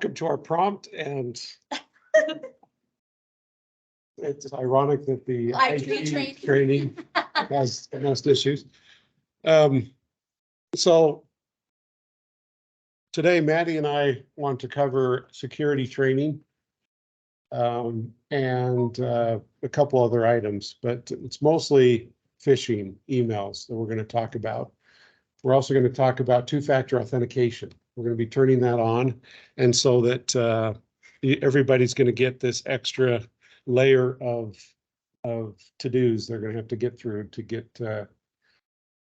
Welcome to our prompt, and it's ironic that the IT training has most issues. So today, Maddie and I want to cover security training and a couple other items, but it's mostly phishing emails that we're going to talk about. We're also going to talk about two-factor authentication. We're going to be turning that on, and so that everybody's going to get this extra layer of to-dos they're going to have to get through to get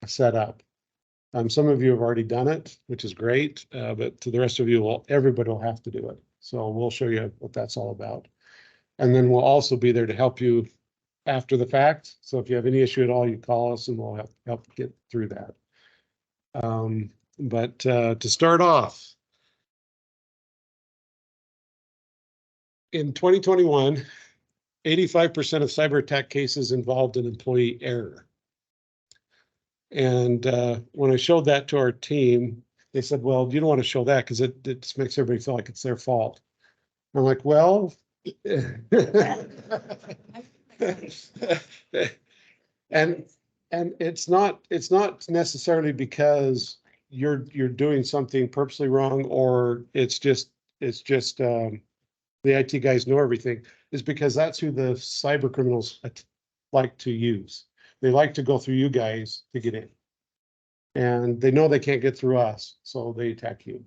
set up. Some of you have already done it, which is great, but to the rest of you, everybody will have to do it. So we'll show you what that's all about. And then we'll also be there to help you after the fact. So if you have any issue at all, you call us and we'll help get through that. But to start off, in 2021, 85% of cyber attack cases involved an employee error. And when I showed that to our team, they said, well, you don't want to show that because it just makes everybody feel like it's their fault. I'm like, well, and it's not necessarily because you're doing something purposely wrong, or it's just the IT guys know everything. Is because that's who the cyber criminals like to use. They like to go through you guys to get in, and they know they can't get through us, so they attack you.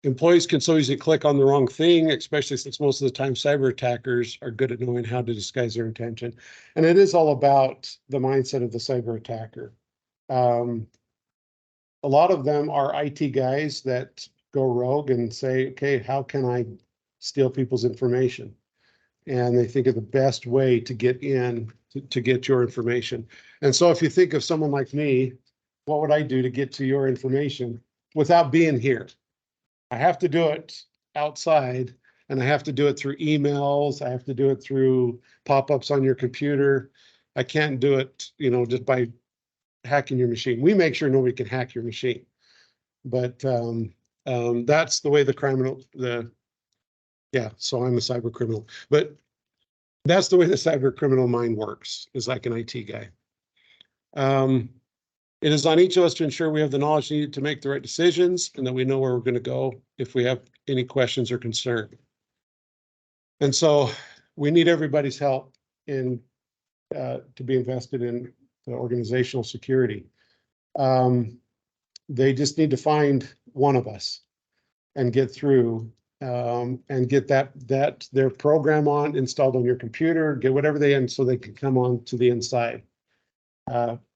Employees can so easily click on the wrong thing, especially since most of the time cyber attackers are good at knowing how to disguise their intention. And it is all about the mindset of the cyber attacker. A lot of them are IT guys that go rogue and say, okay, how can I steal people's information? And they think of the best way to get in to get your information. And so if you think of someone like me, what would I do to get to your information without being here? I have to do it outside, and I have to do it through emails. I have to do it through pop-ups on your computer. I can't do it, just by hacking your machine. We make sure nobody can hack your machine, but that's the way the criminal, so I'm a cyber criminal, but that's the way the cyber criminal mind works, is like an IT guy. It is on each of us to ensure we have the knowledge needed to make the right decisions and that we know where we're going to go if we have any questions or concern. And so we need everybody's help to be invested in the organizational security. They just need to find one of us and get through and get their program installed on your computer, get whatever they in so they can come on to the inside.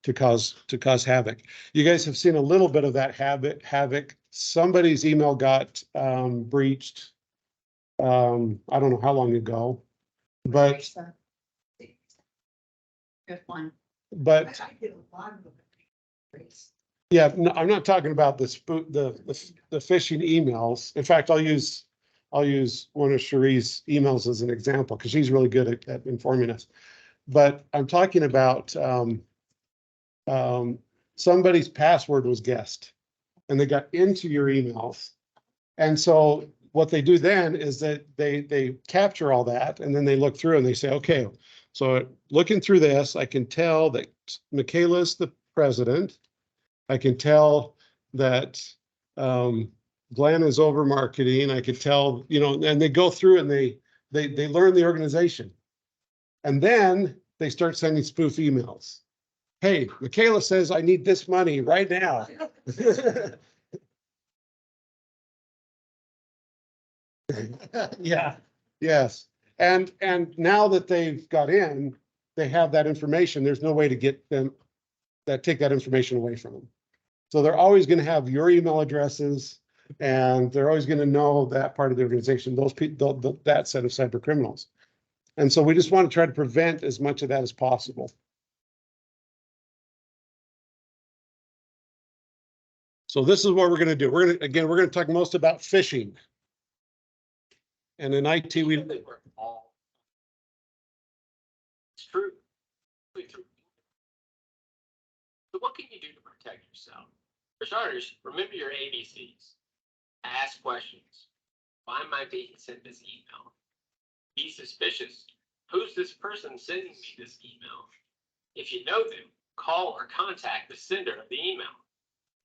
To cause havoc. You guys have seen a little bit of that havoc. Somebody's email got breached. I don't know how long ago, but good one. But yeah, no, I'm not talking about the phishing emails. In fact, I'll use one of Cherie's emails as an example because she's really good at informing us. But I'm talking about somebody's password was guessed and they got into your emails. And so what they do then is that they capture all that and then they look through and they say, okay, so looking through this, I can tell that Michaela's the president. I can tell that Glenn is over marketing. I could tell, and they go through and they learn the organization. And then they start sending spoof emails. Hey, Michaela says I need this money right now. Yeah, yes. And now that they've got in, they have that information. There's no way to get them take that information away from them. So they're always going to have your email addresses, and they're always going to know that part of the organization, those people, that set of cyber criminals. And so we just want to try to prevent as much of that as possible. So this is what we're going to do. We're going to talk most about phishing. And in IT, it's true. So what can you do to protect yourself? For starters, remember your ABCs. Ask questions. Why am I being sent this email? Be suspicious. Who's this person sending me this email? If you know them, call or contact the sender of the email.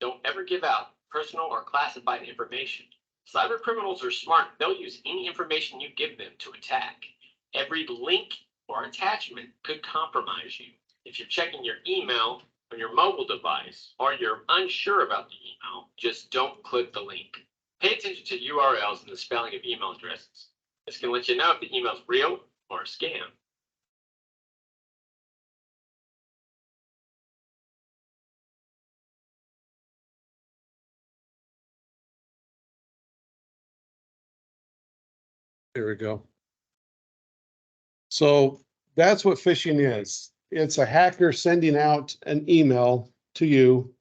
Don't ever give out personal or classified information. Cyber criminals are smart. They'll use any information you give them to attack. Every link or attachment could compromise you. If you're checking your email on your mobile device or you're unsure about the email, just don't click the link. Pay attention to URLs and the spelling of email addresses. This can let you know if the email is real or a scam. There we go. So that's what phishing is. It's a hacker sending out an email to you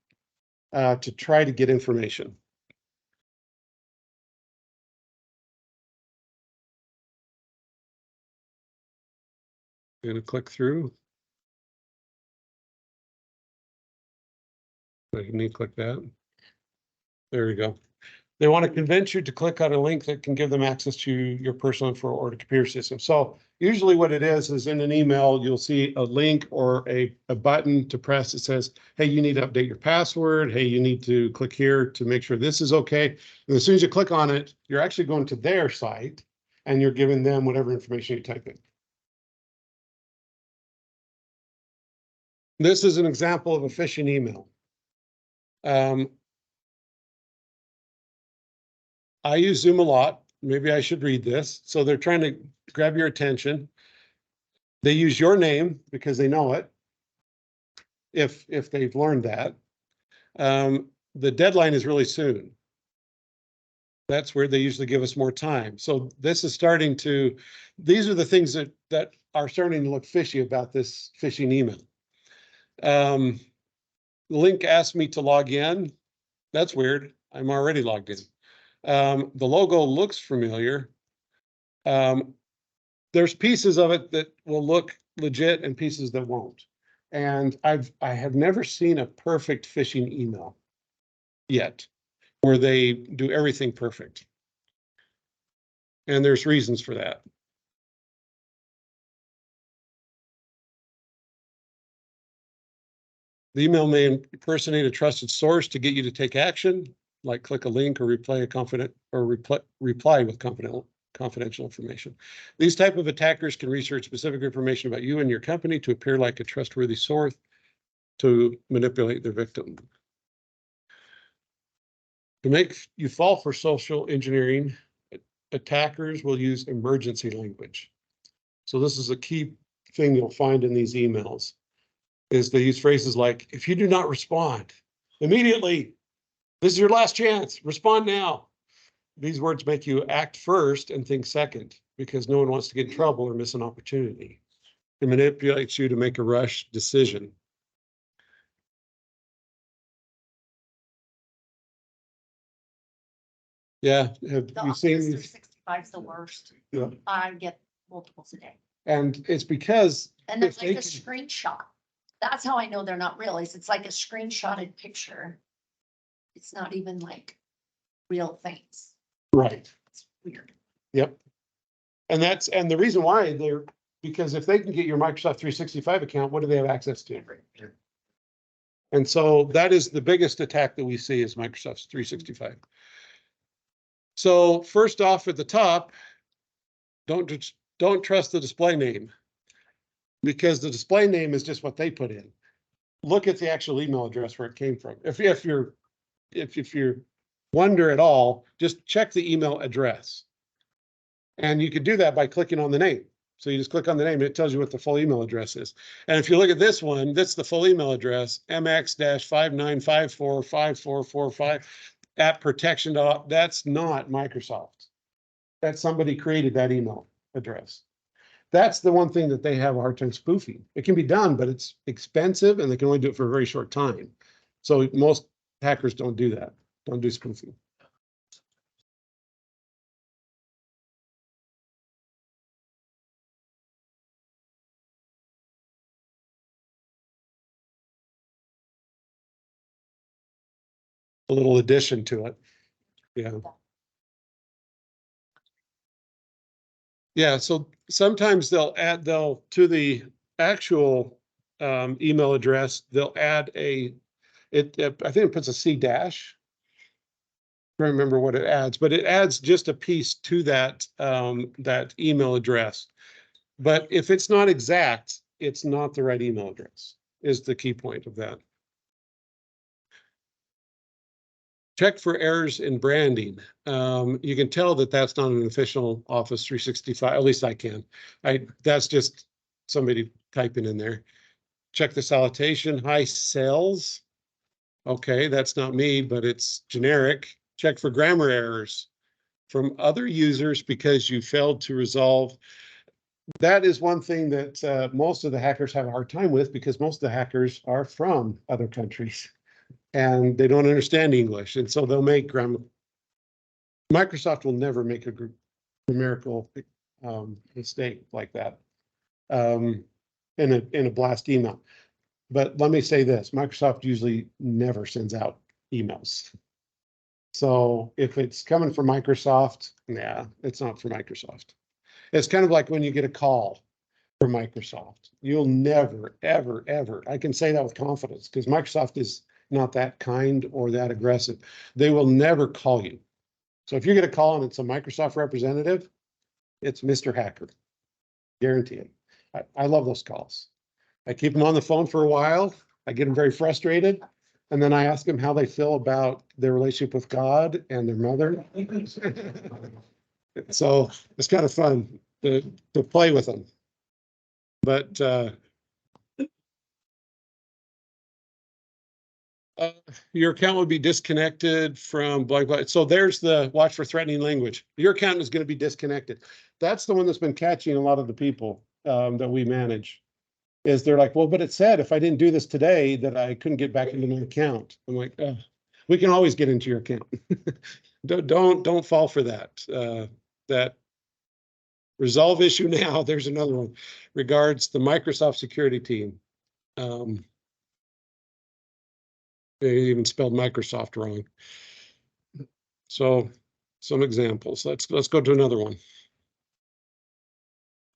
to try to get information. I'm going to click through. I need to click that. There we go. They want to convince you to click on a link that can give them access to your personal info or the computer system. So usually what it is in an email, you'll see a link or a button to press that says, hey, you need to update your password. Hey, you need to click here to make sure this is okay. And as soon as you click on it, you're actually going to their site and you're giving them whatever information you type in. This is an example of a phishing email. I use Zoom a lot. Maybe I should read this. So they're trying to grab your attention. They use your name because they know it, if they've learned that. The deadline is really soon. That's where they usually give us more time. So this is starting to, these are the things that are starting to look fishy about this phishing email. The link asked me to log in. That's weird. I'm already logged in. The logo looks familiar. There's pieces of it that will look legit and pieces that won't. And I have never seen a perfect phishing email yet, where they do everything perfect. And there's reasons for that. The email may impersonate a trusted source to get you to take action, like click a link or reply with confidential information. These type of attackers can research specific information about you and your company to appear like a trustworthy source to manipulate their victim. To make you fall for social engineering, attackers will use emergency language. So this is a key thing you'll find in these emails, is they use phrases like, if you do not respond immediately, this is your last chance, respond now. These words make you act first and think second, because no one wants to get in trouble or miss an opportunity. It manipulates you to make a rush decision. Yeah, have you seen Office these? 365 is the worst. Yeah. I get multiples a day. And it's because And there's if like they a can- screenshot. That's how I know they're not real. Is it's like a screenshotted picture. It's not even like real things. right. It's weird. Yep. And the reason why because if they can get your Microsoft 365 account, what do they have access to? And so that is the biggest attack that we see is Microsoft 365. So first off at the top, don't trust the display name, because the display name is just what they put in. Look at the actual email address where it came from. If you're wonder at all, just check the email address. And you could do that by clicking on the name. So you just click on the name and it tells you what the full email address is. And if you look at this one, that's the full email address, mx-59545445 @ That's not Microsoft. That's somebody created that email address. That's the one thing that they have a hard time spoofing. It can be done, but it's expensive and they can only do it for a very short time. So most hackers don't do that. Don't do spoofing. a little addition to it. Yeah. Yeah, so sometimes they'll to the actual email address, they'll add I think it puts a C dash. I don't remember what it adds, but it adds just a piece to that that email address. But if it's not exact, it's not the right email address, is the key point of that. Check for errors in branding. You can tell that that's not an official Office 365, at least I can. That's just somebody typing in there. Check the salutation, hi sales. Okay, that's not me, but it's generic. Check for grammar errors from other users because you failed to resolve. That is one thing that most of the hackers have a hard time with, because most of the hackers are from other countries and they don't understand English. And so they'll make grammar. Microsoft will never make a grammatical mistake like that in a blast email. But let me say this, Microsoft usually never sends out emails. So if it's coming from Microsoft, yeah, it's not for Microsoft. It's kind of like when you get a call from Microsoft. You'll never, ever, ever, I can say that with confidence, because Microsoft is not that kind or that aggressive. They will never call you. So if you get a call and it's a Microsoft representative, it's Mr. Hacker. Guarantee it. I love those calls. I keep them on the phone for a while. I get them very frustrated. And then I ask them how they feel about their relationship with God and their mother. So it's kind of fun to play with them. But your account will be disconnected from blah, blah. So there's the watch for threatening language. Your account is going to be disconnected. That's the one that's been catching a lot of the people that we manage. Is they're like, well, but it said if I didn't do this today that I couldn't get back into my account. I'm like, we can always get into your account. don't fall for that. That resolve issue now. There's another one. Regards the Microsoft security team. They even spelled Microsoft wrong. So some examples. Let's go to another one.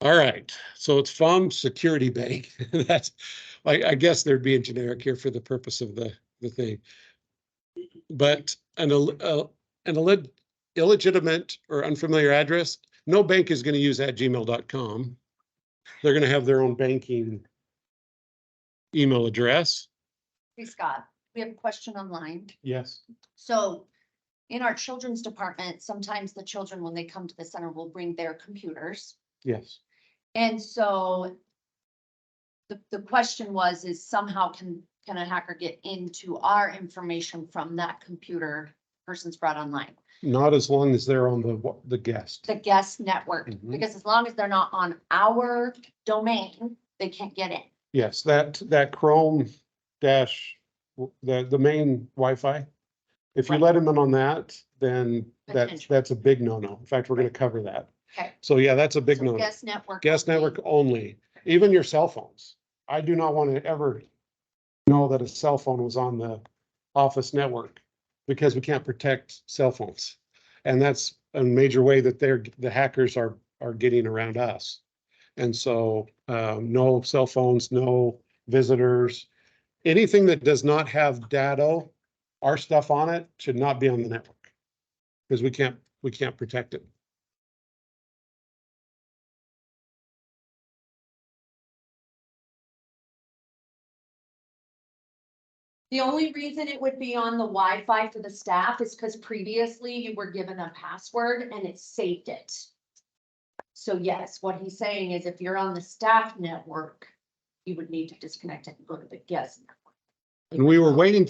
All right, so it's from Security Bank. That's, I guess they're being generic here for the purpose of the thing. But an illegitimate or unfamiliar address, no bank is going to use @gmail.com. They're going to have their own banking email address. Hey, Scott, we have a question online. Yes. So in our children's department, sometimes the children, when they come to the center, will bring their computers. Yes. And so the question was, is somehow can a hacker get into our information from that computer person's brought online? Not as long as they're on the guest. The guest network, Mhm. because as long as they're not on our domain, they can't get in. Yes, that Chrome dash, the main Wi-Fi. If you Right. let them in on that, then Potential. that's a big no-no. In fact, we're going to cover that. Okay. So yeah, that's a big So no-no. guest network. Guest only. network only, even your cell phones. I do not want to ever know that a cell phone was on the Office network, because we can't protect cell phones. And that's a major way that the hackers are getting around us. And so no cell phones, no visitors, anything that does not have data, our stuff on it, should not be on the network, because we can't protect it. The only reason it would be on the Wi-Fi for the staff is because previously you were given a password and it saved it. So yes, what he's saying is if you're on the staff network, you would need to disconnect it and go to the guest network. And we were waiting.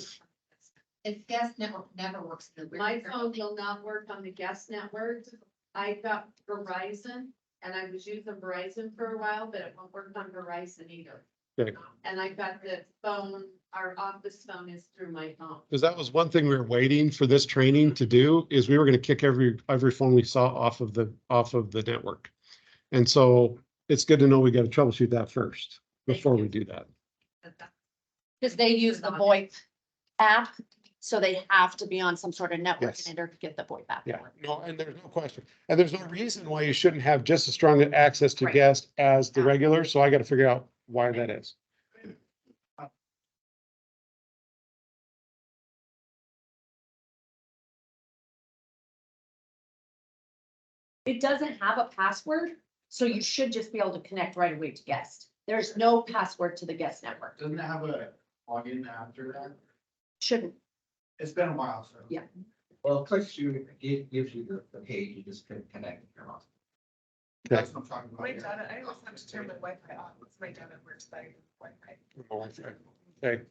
If guest network never works. My phone will not work on the guest network. I got Verizon and I was using Verizon for a while, but it won't work on Verizon either. Okay. And I got the phone, our office phone is through my phone. Because that was one thing we were waiting for this training to do, is we were going to kick every phone we saw off of the network. And so it's good to know we got to troubleshoot that first before we do that. Because they use the VoIP app So they have to be on some sort of network Yes. in order to get the VoIP back. Yeah, no, and there's no question. And there's no reason why you shouldn't have just as strong access to Right. guests as the Yeah. regular. So I got to figure out why that is. It doesn't have a password, so you should just be able to connect right away to guest. There's no password to the guest network. Doesn't it have a login after that? Shouldn't. It's been a while, so. Yeah. Well, click you, it gives you the page, you just can connect if you're on. That's what I'm talking about. My here. data, I always have to turn my Wi-Fi off. It's my data works by Wi-Fi. Okay.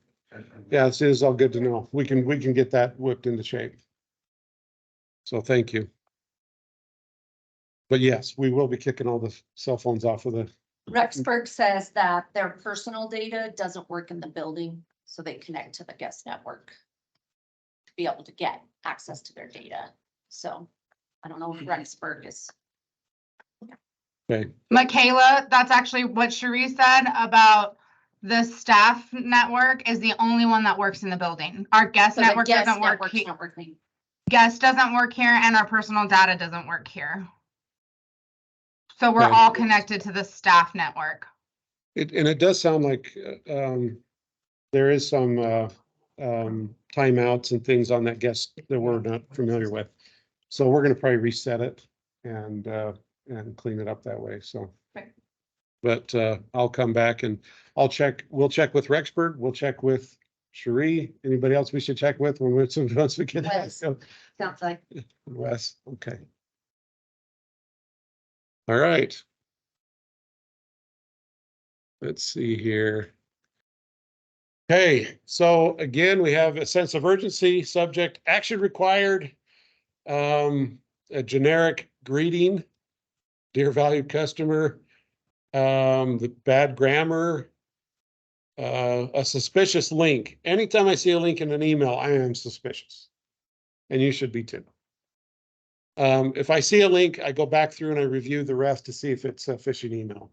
Yeah, this is all good to know. We can get that whipped into shape. So thank you. But yes, we will be kicking all the cell phones off of the, Rexburg says that their personal data doesn't work in the building, so they connect to the guest network to be able to get access to their data. So I don't know if Rexburg is. okay, Michaela, that's actually what Cherie said about the staff network is the only one that works in the building. Our guest So the network guest doesn't work. network's not working. Guest doesn't work here and our personal data doesn't work here. So we're Okay. all connected to the staff network. and it does sound like, there is some, timeouts and things on that guest that we're not familiar with. So we're gonna probably reset it and clean it up that way, so. Okay. But, I'll come back and we'll check with Rexburg, we'll check with Cherie, anybody else we should check with when once we get that. Wes. So, Sounds like. Wes, okay. All right. Let's see here. Okay, so again, we have a sense of urgency, subject, action required. A generic greeting, dear valued customer. The bad grammar. A suspicious link. Anytime I see a link in an email, I am suspicious. And you should be too. If I see a link, I go back through and I review the rest to see if it's a phishing email.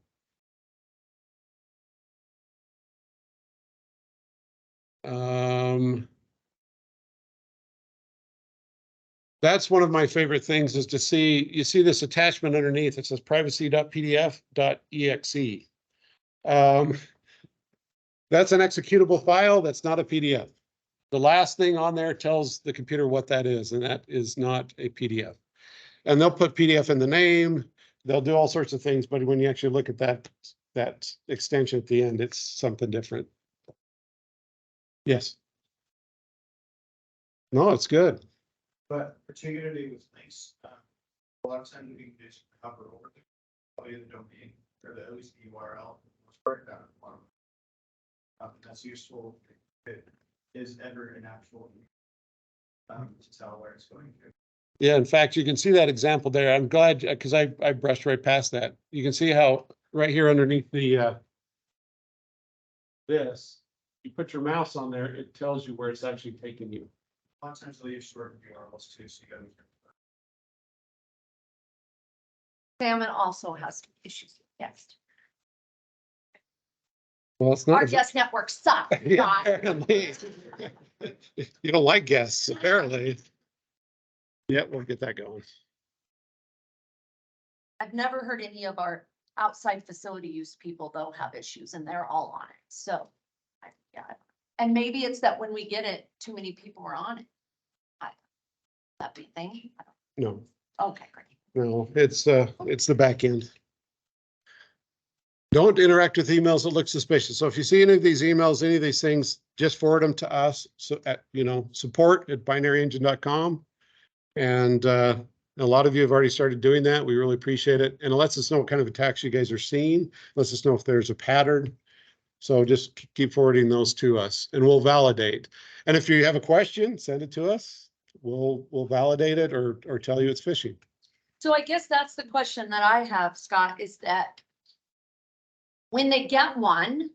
That's one of my favorite things is to see, you see this attachment underneath, it says privacy.pdf.exe. That's an executable file, that's not a PDF. The last thing on there tells the computer what that is, and that is not a PDF. And they'll put PDF in the name, they'll do all sorts of things, but when you actually look at that extension at the end, it's something different. Yes. No, it's good. But particularly with links, a lot of times we can just cover over the domain or at least the URL. Let's break down at the bottom. That's useful if it is ever an actual to tell where it's going to. Yeah, in fact, you can see that example there. I'm glad, because I brushed right past that. You can see how right here underneath the this, you put your mouse on there, it tells you where it's actually taking you. A lot of times they use short URLs too, so you gotta. Salmon also has issues with guest. Well, it's Our not. guest network sucks. Yeah, Scott. apparently. You don't like guests, apparently. Yeah, we'll get that going. I've never heard any of our outside facility use people though have issues and they're all on it, so. Yeah, and maybe it's that when we get it, too many people are on it. That be a thing. No, Okay, great. no, it's the back end. Don't interact with emails that look suspicious. So if you see any of these emails, any of these things, just forward them to us. So at, support@binaryengine.com. And a lot of you have already started doing that. We really appreciate it. And it lets us know what kind of attacks you guys are seeing. Lets us know if there's a pattern. So just keep forwarding those to us and we'll validate. And if you have a question, send it to us. We'll validate it or tell you it's phishing. So I guess that's the question that I have, Scott, is that when they get one,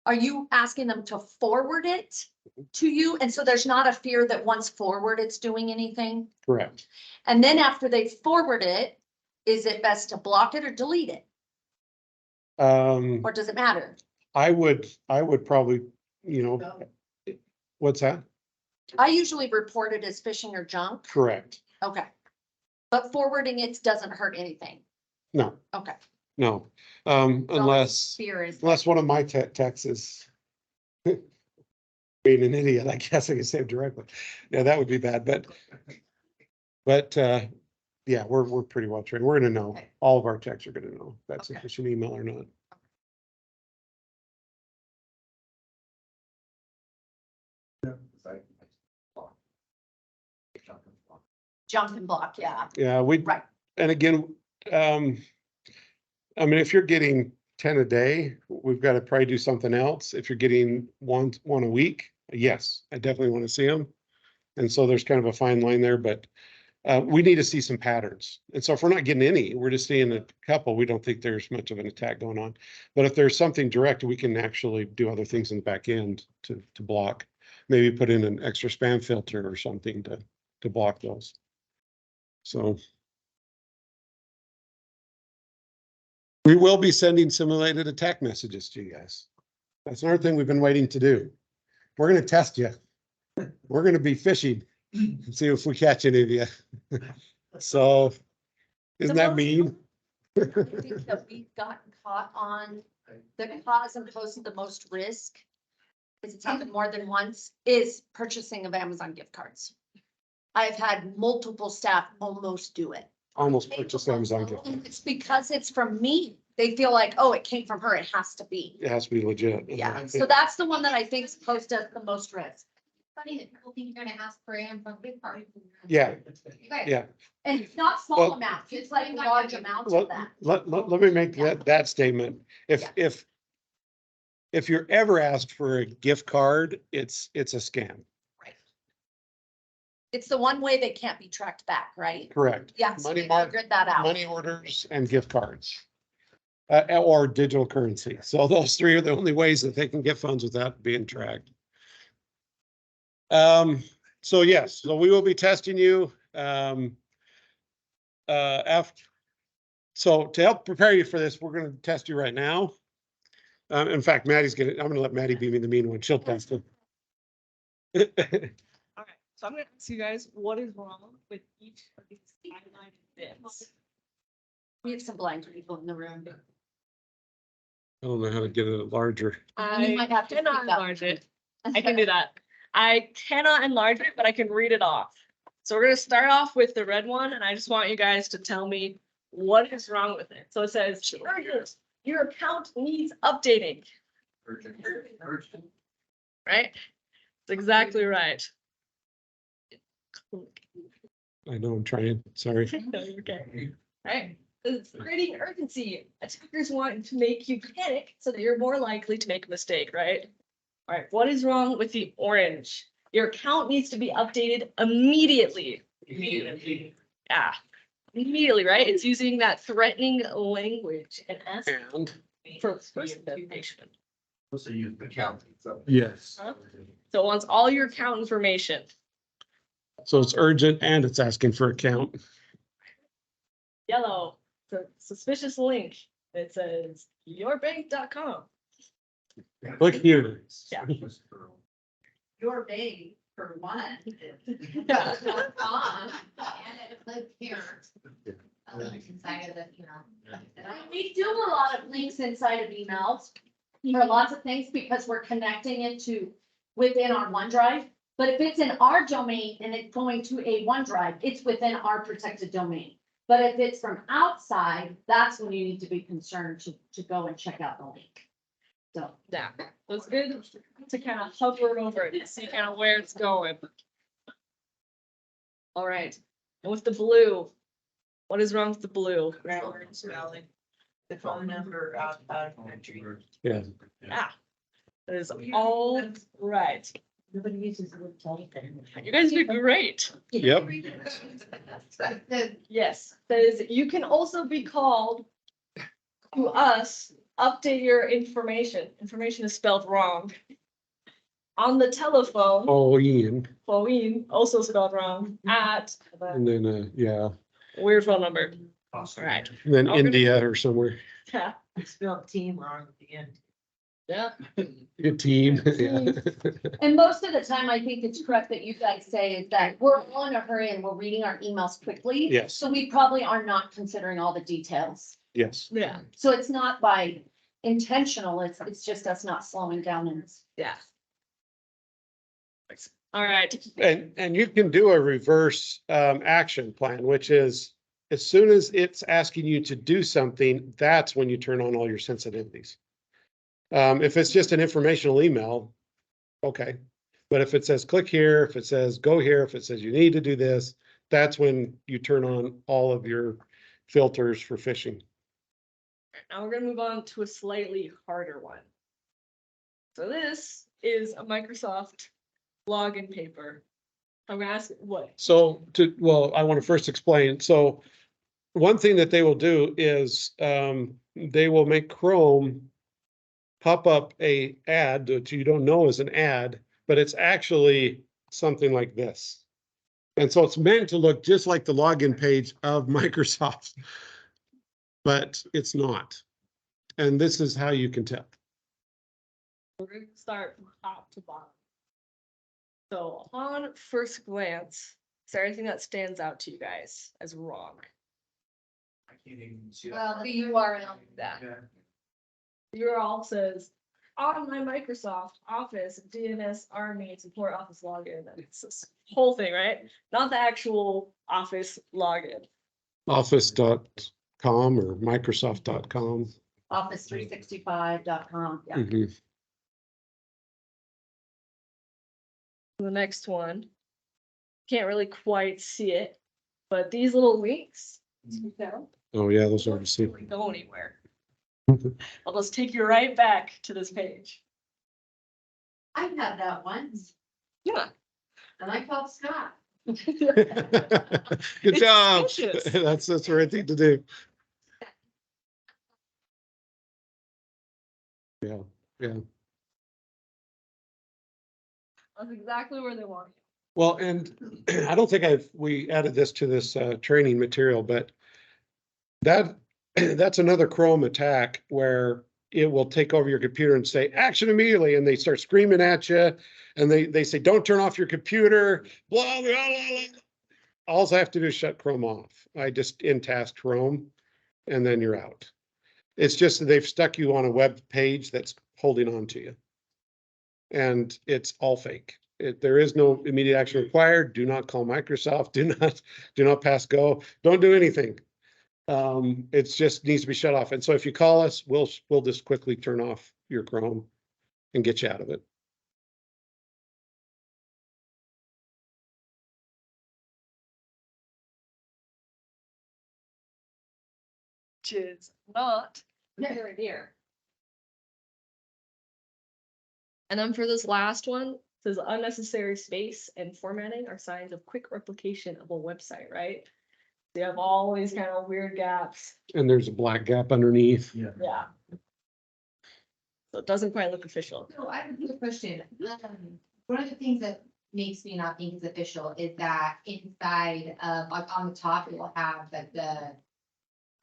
are you asking them to forward it to you? And so there's not a fear that once forward, it's doing anything? Correct. And then after they forward it, is it best to block it or delete it? Or does it matter? I would probably, what's that? I usually report it as phishing or junk. Correct. Okay. But forwarding it doesn't hurt anything. No, Okay. no, So unless, Fear is. unless one of my texts is being an idiot, I guess I can say it directly. Yeah, that would be bad, but, yeah, we're pretty well trained. We're gonna know. Okay. All of our techs are gonna know if that's a Okay. phishing email or not. Junk and block, yeah. Yeah, we, Right. and again, I mean, if you're getting 10 a day, we've got to probably do something else. If you're getting one a week, yes, I definitely want to see them. And so there's kind of a fine line there, but we need to see some patterns. And so if we're not getting any, we're just seeing a couple, we don't think there's much of an attack going on. But if there's something direct, we can actually do other things in the back end to block. Maybe put in an extra spam filter or something to block those. So we will be sending simulated attack messages to you guys. That's another thing we've been waiting to do. We're gonna test you. We're gonna be fishing and see if we catch any of you. So, isn't that mean? I think that we've gotten caught on, that cause and posed the most risk, because it's happened more than once, is purchasing of Amazon gift cards. I've had multiple staff almost do it. Almost purchased Amazon gift. And it's because it's from me. They feel like, oh, it came from her, it has to be. It has to be legit. Yeah, so that's the one that I think posed us the most risk. Funny that people think you're gonna ask for Amazon gift card. Yeah, You guys- yeah. And it's not small Well- amounts, it's like large amounts Let, of that. let me make that statement. Yeah. If you're ever asked for a gift card, it's a scam. It's the one way they can't be tracked back, right? Correct. Yeah, so Money we mark, figured that out. money orders and gift cards. Or digital currency. So those three are the only ways that they can get funds without being tracked. So yes, so we will be testing you, after. So to help prepare you for this, we're gonna test you right now. In fact, I'm gonna let Maddie be me the mean one. She'll test it. All right, so I'm gonna ask you guys, what is wrong with each of these highlighted bits? We have some blind people in the room. I don't know how to get it larger. You might have to cannot speak up. enlarge it. I can do that. I cannot enlarge it, but I can read it off. So we're gonna start off with the red one, and I just want you guys to tell me what is wrong with it. So it says, urgent, your account needs updating, Urgent. right? It's exactly right. I know I'm trying, sorry. No, you're okay. Right? It's creating urgency. Attackers want to make you panic so that you're more likely to make a mistake, right? All right, what is wrong with the orange? Your account needs to be updated immediately. Immediately. Yeah, immediately, right? It's using that threatening language and asking And for personal information. So you the count. yes, Huh? So it wants all your account information. so it's urgent and it's asking for a count. Yellow, it's a suspicious link. It says yourbank.com. Click here. Yeah. Your bank for one. Yeah. And it lives here. A link inside of the, you know. We do a lot of links inside of emails for lots of things because we're connecting it to within our OneDrive. But if it's in our domain and it's going to a OneDrive, it's within our protected domain. But if it's from outside, that's when you need to be concerned to go and check out the link. So. Yeah, so it's good to kind of hover over it and see kind of where it's going. All right, and with the blue, what is wrong with the blue? Grammar spelling, the phone number out of country. Yeah, Yeah, that is all right. Nobody uses the word telephone. You guys did great. yep. Yes, says you can also be called to us, update your information. Information is spelled wrong. On the telephone, Oh, Ian, phone, also spelled wrong, at and then, yeah, weird phone number. All right. and then Oh, good. India or somewhere. Yeah. I spelled team wrong at the end. Yeah. Your team. Yeah. And most of the time, I think it's correct that you guys say is that we're all in a hurry and we're reading our emails quickly. Yes. So we probably are not considering all the details. Yes. Yeah, So it's not by intentional, it's just us not slowing down and. yeah. All right. And you can do a reverse action plan, which is as soon as it's asking you to do something, that's when you turn on all your sensitivities. If it's just an informational email, okay. But if it says click here, if it says go here, if it says you need to do this, that's when you turn on all of your filters for phishing. Now we're gonna move on to a slightly harder one. So this is a Microsoft login paper. I'm gonna ask what? So well, I want to first explain. So one thing that they will do is they will make Chrome pop up a ad that you don't know is an ad, but it's actually something like this. And so it's meant to look just like the login page of Microsoft, but it's not. And this is how you can tell. We're gonna start from top to bottom. So on first glance, is there anything that stands out to you guys as wrong? I can't even see that. Well, the URL. That Yeah. the URL says on my Microsoft Office DNS Army support Office login. And it's this whole thing, right? Not the actual Office login. Office.com or Microsoft.com. Office365.com, yeah. Mhm. The next one, can't really quite see it, but these little links, Oh, yeah, those are don't received. really go anywhere. I'll just take you right back to this page. I had that once Yeah. and I called Scott. Good job. suspicious. That's the right thing to do. Yeah, yeah. That's exactly where they want you. Well, and I don't think we added this to this training material, but that's another Chrome attack where it will take over your computer and say action immediately, and they start screaming at you, and they say don't turn off your computer, blah, blah, blah, blah. All I have to do is shut Chrome off. I just in-task Chrome, and then you're out. It's just that they've stuck you on a web page that's holding on to you. And it's all fake. There is no immediate action required. Do not call Microsoft. Do not pass go. Don't do anything. It's just needs to be shut off. And so if you call us, we'll just quickly turn off your Chrome and get you out of it. Which is not very near. And then for this last one, it says unnecessary space and formatting are signs of quick replication of a website, right? You have all these kind of weird gaps. And there's a black gap underneath. Yeah. So it doesn't quite look official. So I have a question. One of the things that makes me not think it's official is that inside of, like on the top, it will have the,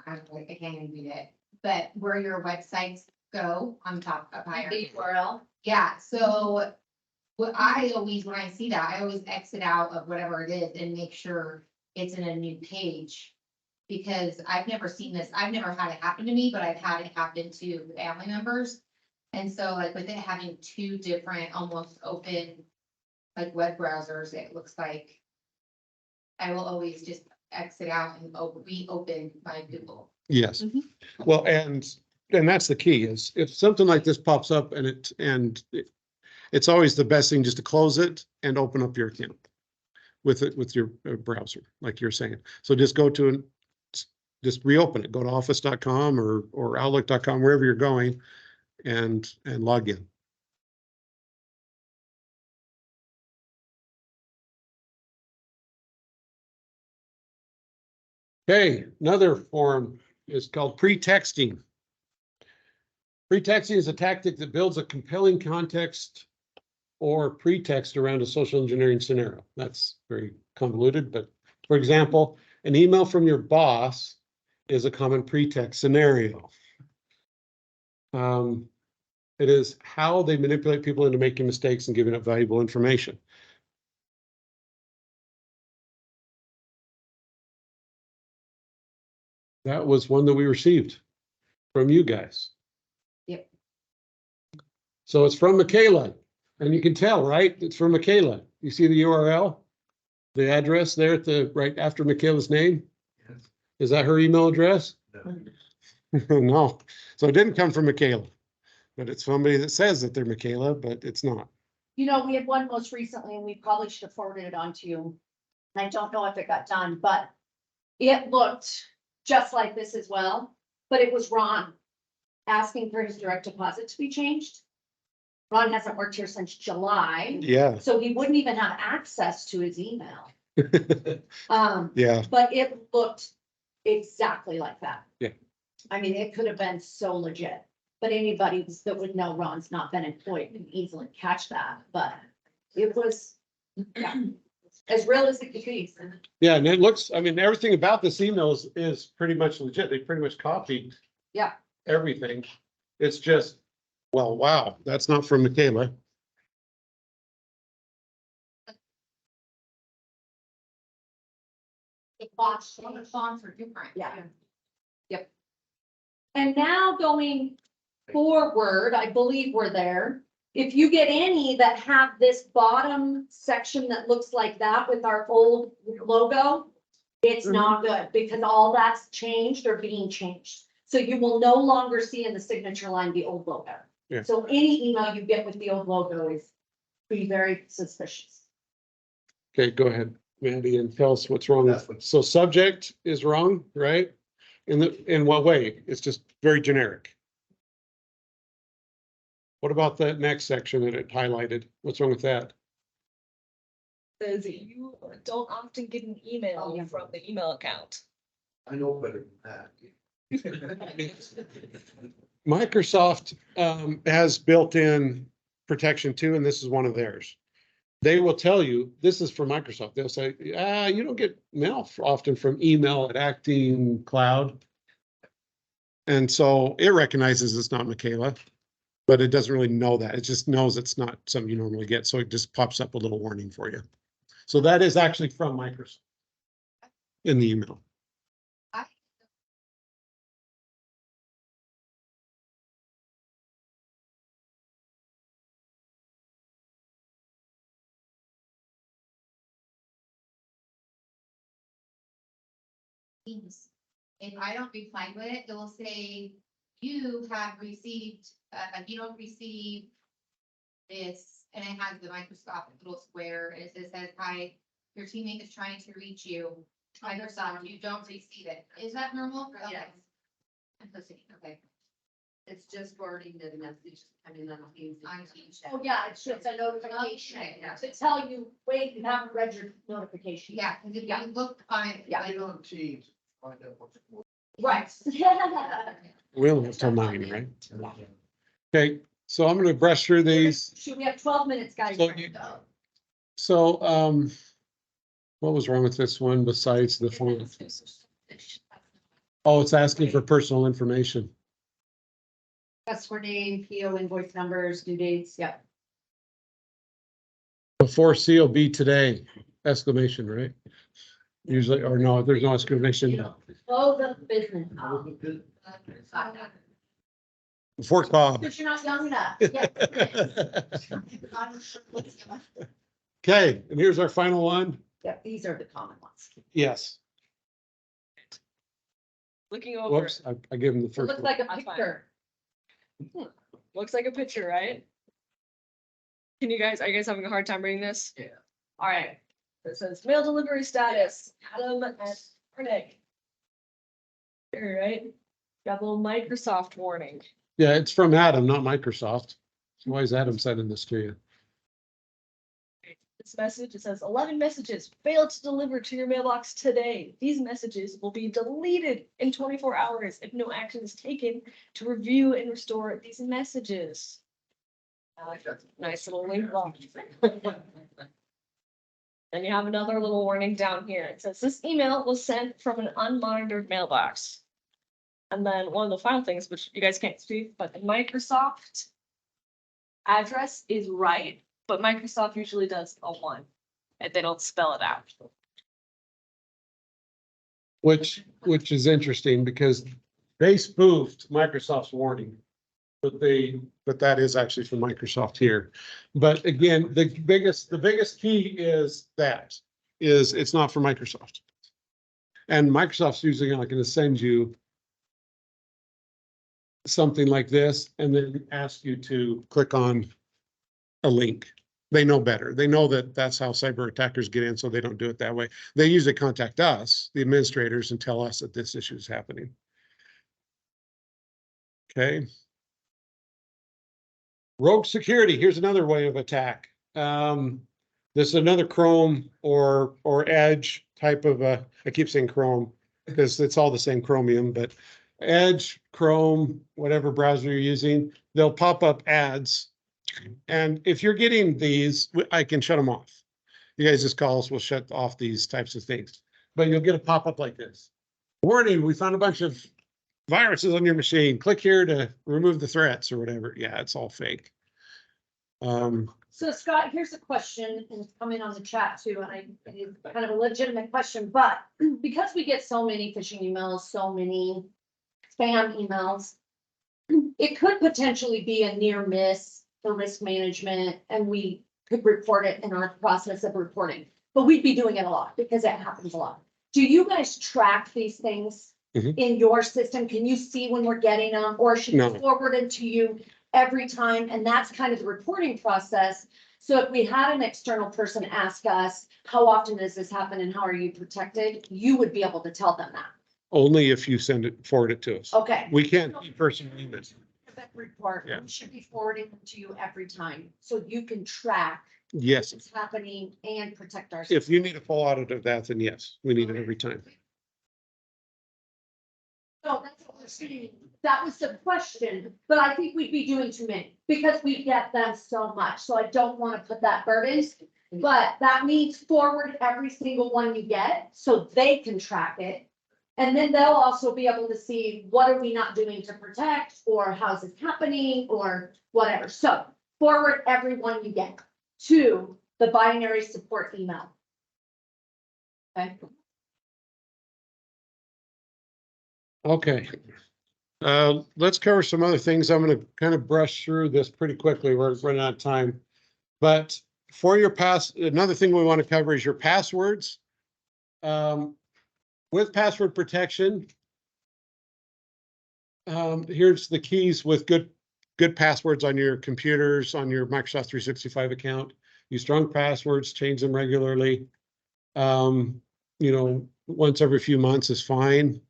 I can't even read it, but where your websites go on top up higher. The URL. Yeah, so what I always, when I see that, I always exit out of whatever it is and make sure it's in a new page. Because I've never seen this, I've never had it happen to me, but I've had it happen to family members. And so like with it having two different almost open like web browsers, it looks like I will always just exit out and reopen my Google. Yes. Mhm. Well, and that's the key is if something like this pops up it's always the best thing just to close it and open up your account with your browser, like you're saying. So just go to just reopen it, go to office.com or outlook.com, wherever you're going and log in. Okay, another form is called pretexting. Pretexting is a tactic that builds a compelling context or pretext around a social engineering scenario. That's very convoluted, but for example, an email from your boss is a common pretext scenario. It is how they manipulate people into making mistakes and giving up valuable information. That was one that we received from you guys. Yep. So it's from Michaela, and you can tell, right? It's from Michaela. You see the URL? The address there at the, right after Michaela's name? Yes. Is that her email address? No. No. So it didn't come from Michaela, but it's somebody that says that they're Michaela, but it's not. You know, we had one most recently and we probably should have forwarded it on to you. And I don't know if it got done, but it looked just like this as well, but it was Ron asking for his direct deposit to be changed. Ron hasn't worked here since July, Yeah. so he wouldn't even have access to his email. Yeah. But it looked exactly like that. Yeah. I mean, it could have been so legit, but anybody that would know Ron's not been employed can easily catch that, but it was, yeah, as real as it could be. Yeah, and it looks, I mean, everything about this email is pretty much legit. They pretty much copied Yeah. everything. It's just, well, wow, that's not from Michaela. The fonts are different. Yeah. Yep. And now going forward, I believe we're there. If you get any that have this bottom section that looks like that with our old logo, it's not good because all that's changed or being changed. So you will no longer see in the signature line the old logo. Yeah. So any email you get with the old logo is be very suspicious. Okay, go ahead, Mandy, and tell us what's wrong. That's what- So subject is wrong, right? In what way? It's just very generic. What about that next section that it highlighted? What's wrong with that? Says you don't often get an email from the email account. I know better than that. Microsoft has built-in protection too, and this is one of theirs. They will tell you, this is from Microsoft. They'll say, you don't get mail often from email at Acting Cloud. And so it recognizes it's not Michaela, but it doesn't really know that. It just knows it's not something you normally get. So it just pops up a little warning for you. So that is actually from Microsoft in the email. If I don't reply to it, it will say, you have received, you don't receive this, and it has the Microsoft little square, and it says, hi, your teammate is trying to reach you. Microsoft, you don't receive it. Is that normal? Okay. Yes. I'm listening, okay. It's just forwarding the message coming on Teams. On Teams. Oh, yeah, it's just a notification Okay. to tell you, wait, you haven't read your notification. Yeah, because if you look on it. Yeah. like, Get on Teams, find out what's. Right. We only have till 9, right? Okay, so I'm gonna brush through these. Should we have 12 minutes, guys? So you- So, what was wrong with this one besides the phone? Oh, it's asking for personal information. Customer name, PO invoice numbers, due dates, yep. Before COB today, exclamation, right? Usually, or no, there's no exclamation. Close up business. Before Bob. But you're not young enough. Okay, and here's our final one. Yep, these are the common ones. Yes. Looking over, Whoops, I gave him the It first looks one. like a That's fine. picture. looks like a picture, right? Can you guys, are you guys having a hard time reading this? Yeah. All right, it says mail delivery status, Adam at Arnick. Here, right? Got a little Microsoft warning. Yeah, it's from Adam, not Microsoft. So why is Adam sending this to you? This message, it says 11 messages failed to deliver to your mailbox today. These messages will be deleted in 24 hours if no action is taken to review and restore these messages. Nice little link block. And you have another little warning down here. It says this email was sent from an unmonitored mailbox. And then one of the final things, which you guys can't see, but Microsoft address is right, but Microsoft usually does a 1, and they don't spell it out. Which is interesting because they spoofed Microsoft's warning. But that is actually from Microsoft here. But again, the biggest key is it's not for Microsoft. And Microsoft's usually not going to send you something like this and then ask you to click on a link. They know better. They know that that's how cyber attackers get in, so they don't do it that way. They usually contact us, the administrators, and tell us that this issue is happening. Okay. Rogue security, here's another way of attack. This is another Chrome or Edge type of I keep saying Chrome because it's all the same Chromium, but Edge, Chrome, whatever browser you're using, they'll pop up ads. And if you're getting these, I can shut them off. You guys just call us, we'll shut off these types of things. But you'll get a pop-up like this. Warning, we found a bunch of viruses on your machine. Click here to remove the threats or whatever. Yeah, it's all fake. So Scott, here's a question, and it's coming on the chat too, and it's kind of a legitimate question, but because we get so many phishing emails, so many spam emails, it could potentially be a near miss for risk management, and we could report it in our process of reporting, but we'd be doing it a lot because it happens a lot. Do you guys track these things in your system? Can you see when we're getting them, or should we forward it to you every time? And that's kind of the reporting process. So if we had an external person ask us, how often does this happen and how are you protected? You would be able to tell them that. Only if you forward it to us. Okay. We can't personally emails. That report, Yeah. we should be forwarding them to you every time, so you can track Yes. what's happening and protect ourselves. If you need a full audit of that, then yes, we need it every time. No, that's what we're saying. That was the question, but I think we'd be doing too many because we get them so much. So I don't want to put that burden. But that means forward every single one you get so they can track it. And then they'll also be able to see what are we not doing to protect, or how's it happening, or whatever. So forward every one you get to the binary support email. Okay. Okay. Let's cover some other things. I'm going to kind of brush through this pretty quickly. We're running out of time. But for your another thing we want to cover is your passwords. With password protection, here's the keys with good passwords on your computers, on your Microsoft 365 account. Use strong passwords, change them regularly. Once every few months is fine.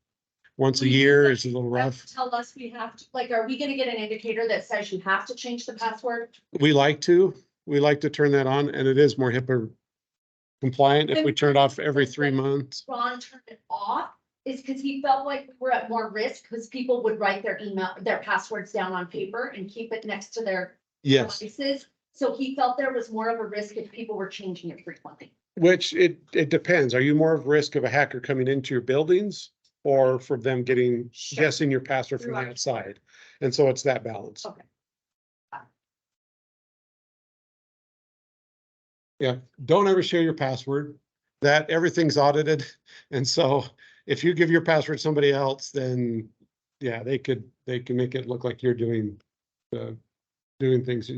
Once a year is a little rough. Tell us we have to, like, are we gonna get an indicator that says you have to change the password? We like to turn that on, and it is more HIPAA compliant if we turn it off every 3 months. Ron turned it off is because he felt like we were at more risk because people would write their passwords down on paper and keep it next to their devices. So he felt there was more of a risk if people were changing it frequently. Which it depends. Are you more of risk of a hacker coming into your buildings or for them guessing your password from the outside? And so it's that balance. Okay. Yeah, don't ever share your password. Everything's audited. And so if you give your password to somebody else, then yeah, they can make it look like you're doing things.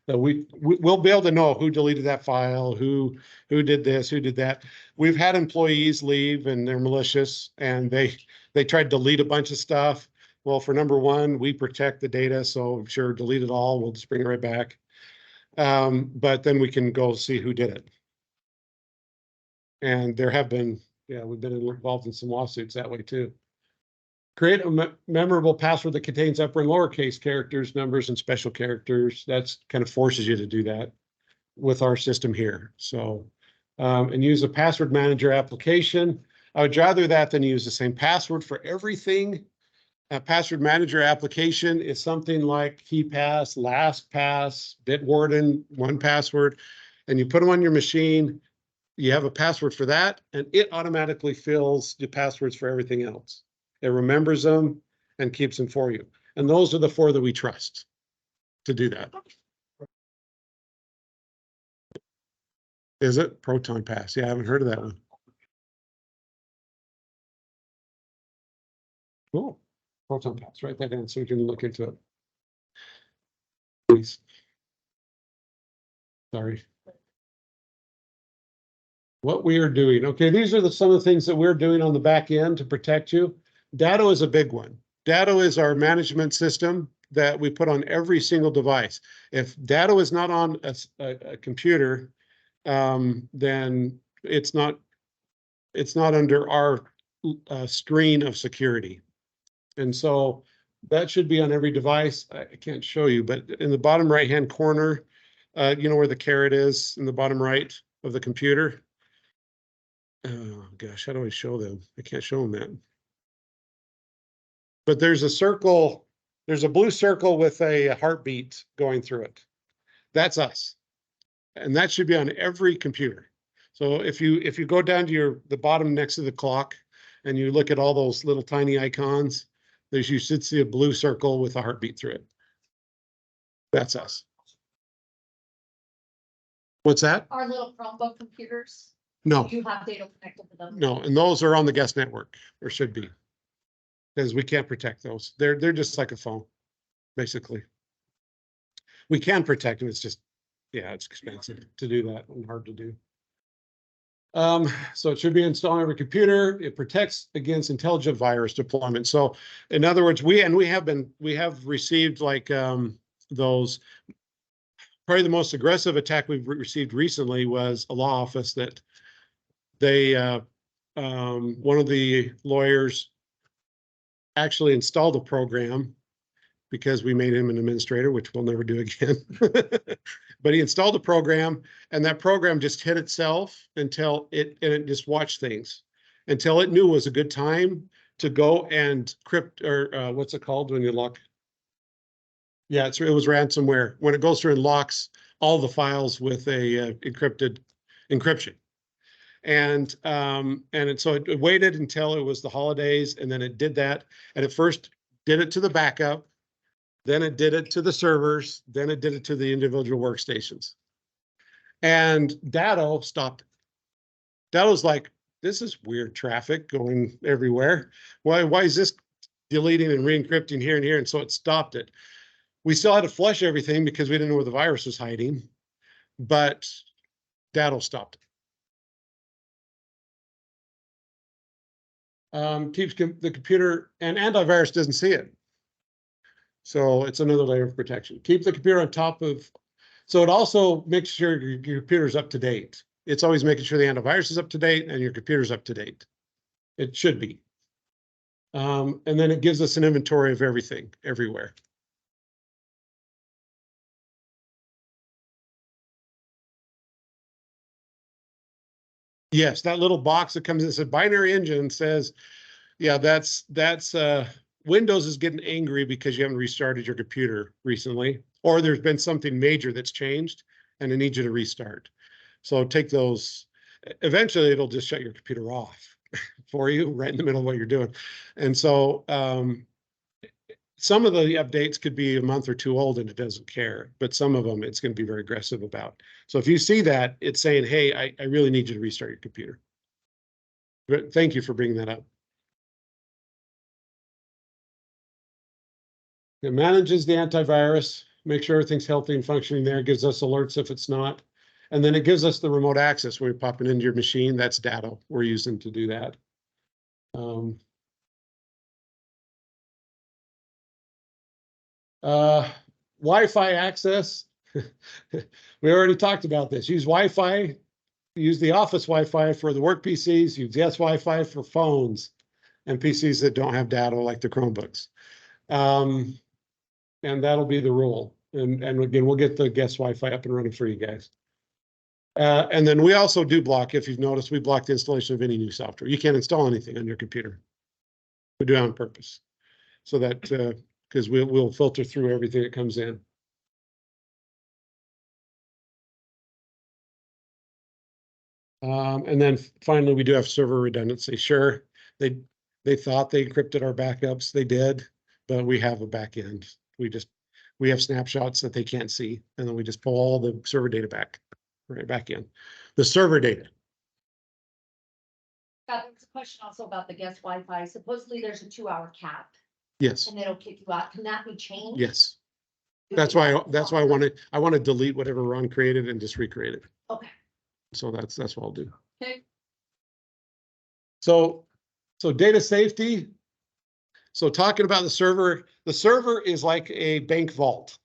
We'll be able to know who deleted that file, who did this, who did that. We've had employees leave and they're malicious and they tried to delete a bunch of stuff. Well, for number one, we protect the data. So sure, delete it all. We'll just bring it right back. But then we can go see who did it. And there have been, we've been involved in some lawsuits that way too. Create a memorable password that contains upper and lowercase characters, numbers, and special characters. That's kind of forces you to do that with our system here. So, and use a password manager application. I would rather that than use the same password for everything. A password manager application is something like KeePass, LastPass, Bitwarden, 1Password, and you put them on your machine. You have a password for that, and it automatically fills the passwords for everything else. It remembers them and keeps them for you. And those are the 4 that we trust to do that. Is it Proton Pass? Yeah, I haven't heard of that one. Cool. Proton Pass, write that down so we can look into it. Please. Sorry. What we are doing. Okay, these are some of the things that we're doing on the back end to protect you. Datto is a big one. Datto is our management system that we put on every single device. If Datto is not on a computer, then it's not under our screen of security. And so that should be on every device. I can't show you, but in the bottom right-hand corner, you know where the caret is in the bottom right of the computer. Oh gosh, how do I show them? I can't show them that. But there's a circle, there's a blue circle with a heartbeat going through it. That's us. And that should be on every computer. So if you go down to the bottom next to the clock and you look at all those little tiny icons, you should see a blue circle with a heartbeat through it. That's us. What's that? Our little Chromebook computers, No, you have data connected to them. no, and those are on the guest network, or should be. Because we can't protect those. They're just like a phone, basically. We can protect them, it's just, yeah, it's expensive to do that and hard to do. So it should be installed on every computer. It protects against intelligent virus deployment. So in other words, we have received like those, probably the most aggressive attack we've received recently was a law office that they, one of the lawyers actually installed a program because we made him an administrator, which we'll never do again. But he installed a program, and that program just hit itself until it just watched things until it knew it was a good time to go and crypt, or what's it called when you lock? Yeah, it was ransomware. When it goes through and locks all the files with a encryption. And so it waited until it was the holidays, and then it did that. And at first did it to the backup, then it did it to the servers, then it did it to the individual workstations. And Datto stopped it. Datto's like, this is weird traffic going everywhere. Why is this deleting and re-encrypting here and here? And so it stopped it. We still had to flush everything because we didn't know where the virus was hiding, but Datto stopped it. Keeps the computer, and antivirus doesn't see it. So it's another layer of protection. Keep the computer on top of, so it also makes sure your computer's up to date. It's always making sure the antivirus is up to date and your computer's up to date. It should be. And then it gives us an inventory of everything, everywhere. Yes, that little box that comes in, it's a binary engine, says, yeah, that's Windows is getting angry because you haven't restarted your computer recently, or there's been something major that's changed and it needs you to restart. So take those, eventually it'll just shut your computer off for you right in the middle of what you're doing. And so some of the updates could be a month or two old and it doesn't care, but some of them it's going to be very aggressive about. So if you see that, it's saying, hey, I really need you to restart your computer. But thank you for bringing that up. It manages the antivirus, make sure everything's healthy and functioning there, gives us alerts if it's not. And then it gives us the remote access when we pop it into your machine. That's Datto we're using to do that. Wi-Fi access. We already talked about this. Use Wi-Fi, use the office Wi-Fi for the work PCs, use guest Wi-Fi for phones and PCs that don't have Datto like the Chromebooks. And that'll be the rule. And again, we'll get the guest Wi-Fi up and running for you guys. And then we also do block, if you've noticed, we block the installation of any new software. You can't install anything on your computer. We do it on purpose. So that, because we'll filter through everything that comes in. And then finally, we do have server redundancy. Sure, they thought they encrypted our backups. They did, but we have a back end. We have snapshots that they can't see, and then we just pull all the server data right back in. the server data. Scott, there's a question also about the guest Wi-Fi. Supposedly there's a 2-hour cap Yes, and it'll kick you out. Can that be changed? yes. That's why I want to delete whatever Ron created and just recreate it. Okay. So that's what I'll do. Okay. So data safety. So talking about the server is like a bank vault.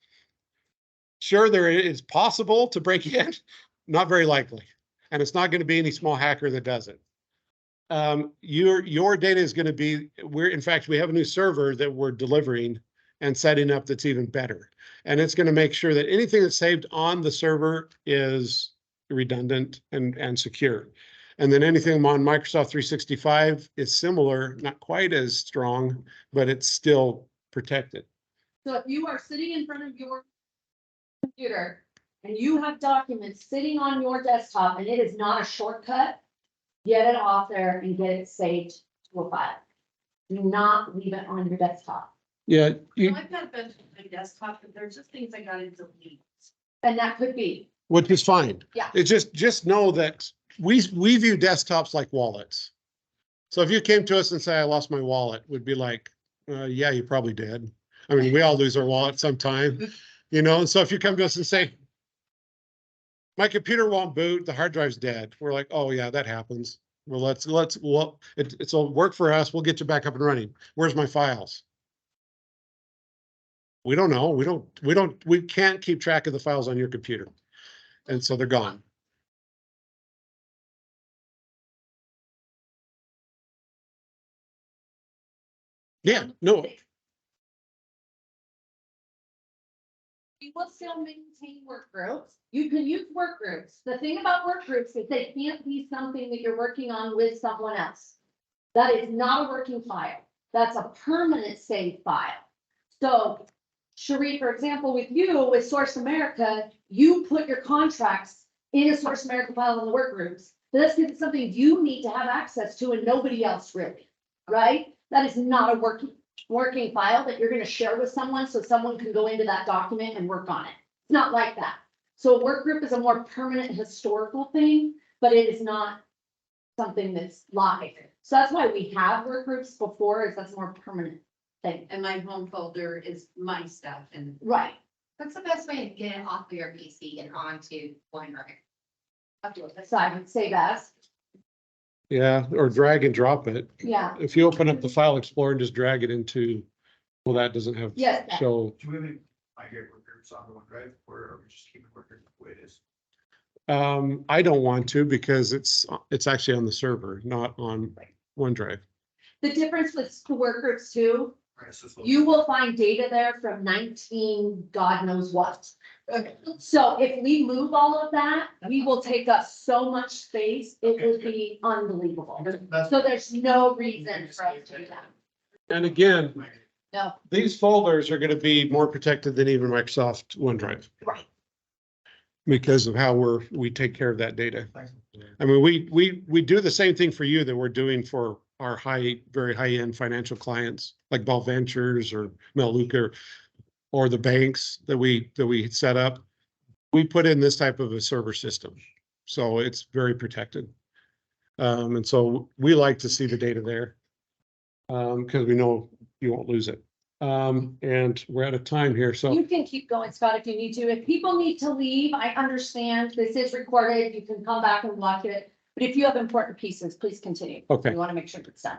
Sure, there is possible to break in, not very likely. And it's not going to be any small hacker that does it. Your data is going to be, in fact, we have a new server that we're delivering and setting up that's even better. And it's going to make sure that anything that's saved on the server is redundant and secure. And then anything on Microsoft 365 is similar, not quite as strong, but it's still protected. So if you are sitting in front of your computer and you have documents sitting on your desktop and it is not a shortcut, get it off there and get it saved to a file. Do not leave it on your desktop. Yeah, Well, I've got a bunch of my desktop, but there's just things I gotta delete. And that could be, which is fine. Yeah. It's just know that we view desktops like wallets. So if you came to us and say, I lost my wallet, we'd be like, yeah, you probably did. I mean, we all lose our wallet sometime, you know? And so if you come to us and say, my computer won't boot, the hard drive's dead. We're like, oh yeah, that happens. Well, it'll work for us. We'll get you back up and running. Where's my files? We don't know. We can't keep track of the files on your computer. And so they're gone. Yeah, no, you will still maintain work groups. You can use work groups. The thing about work groups is they can't be something that you're working on with someone else. That is not a working file. That's a permanent save file. So Cherie, for example, with you, with Source America, you put your contracts in a Source America file in the work groups. That's something you need to have access to and nobody else really, right? That is not a working file that you're gonna share with someone so someone can go into that document and work on it. It's not like that. So a work group is a more permanent historical thing, but it is not something that's live. So that's why we have work groups before, is that's a more permanent thing. And my home folder is my stuff and Right. What's the best way to get it off of your PC and onto OneDrive? So I would say that, yeah, or drag and drop it. yeah, If you open up the file explorer and just drag it into, well, that doesn't have Yes. show. Do we migrate work groups onto OneDrive, or are we just keeping work groups the way it is? I don't want to because it's actually on the server, not on OneDrive. the difference with school work groups too, Right, so it's you will find data there from 19, God knows what. So if we move all of that, we will take up so much space, it would be unbelievable. That's- So there's no reason for us to do that. And again, No, these folders are going to be more protected than even Microsoft OneDrive right. because of how we take care of that data. I mean, we do the same thing for you that we're doing for our very high-end financial clients like Bell Ventures or Melaleuca or the banks that we set up. We put in this type of a server system, so it's very protected. And so we like to see the data there because we know you won't lose it. And we're out of time here, so. You can keep going, Scott, if you need to. If people need to leave, I understand this is recorded. You can come back and watch it. But if you have important pieces, please continue. Okay. We want to make sure it's done.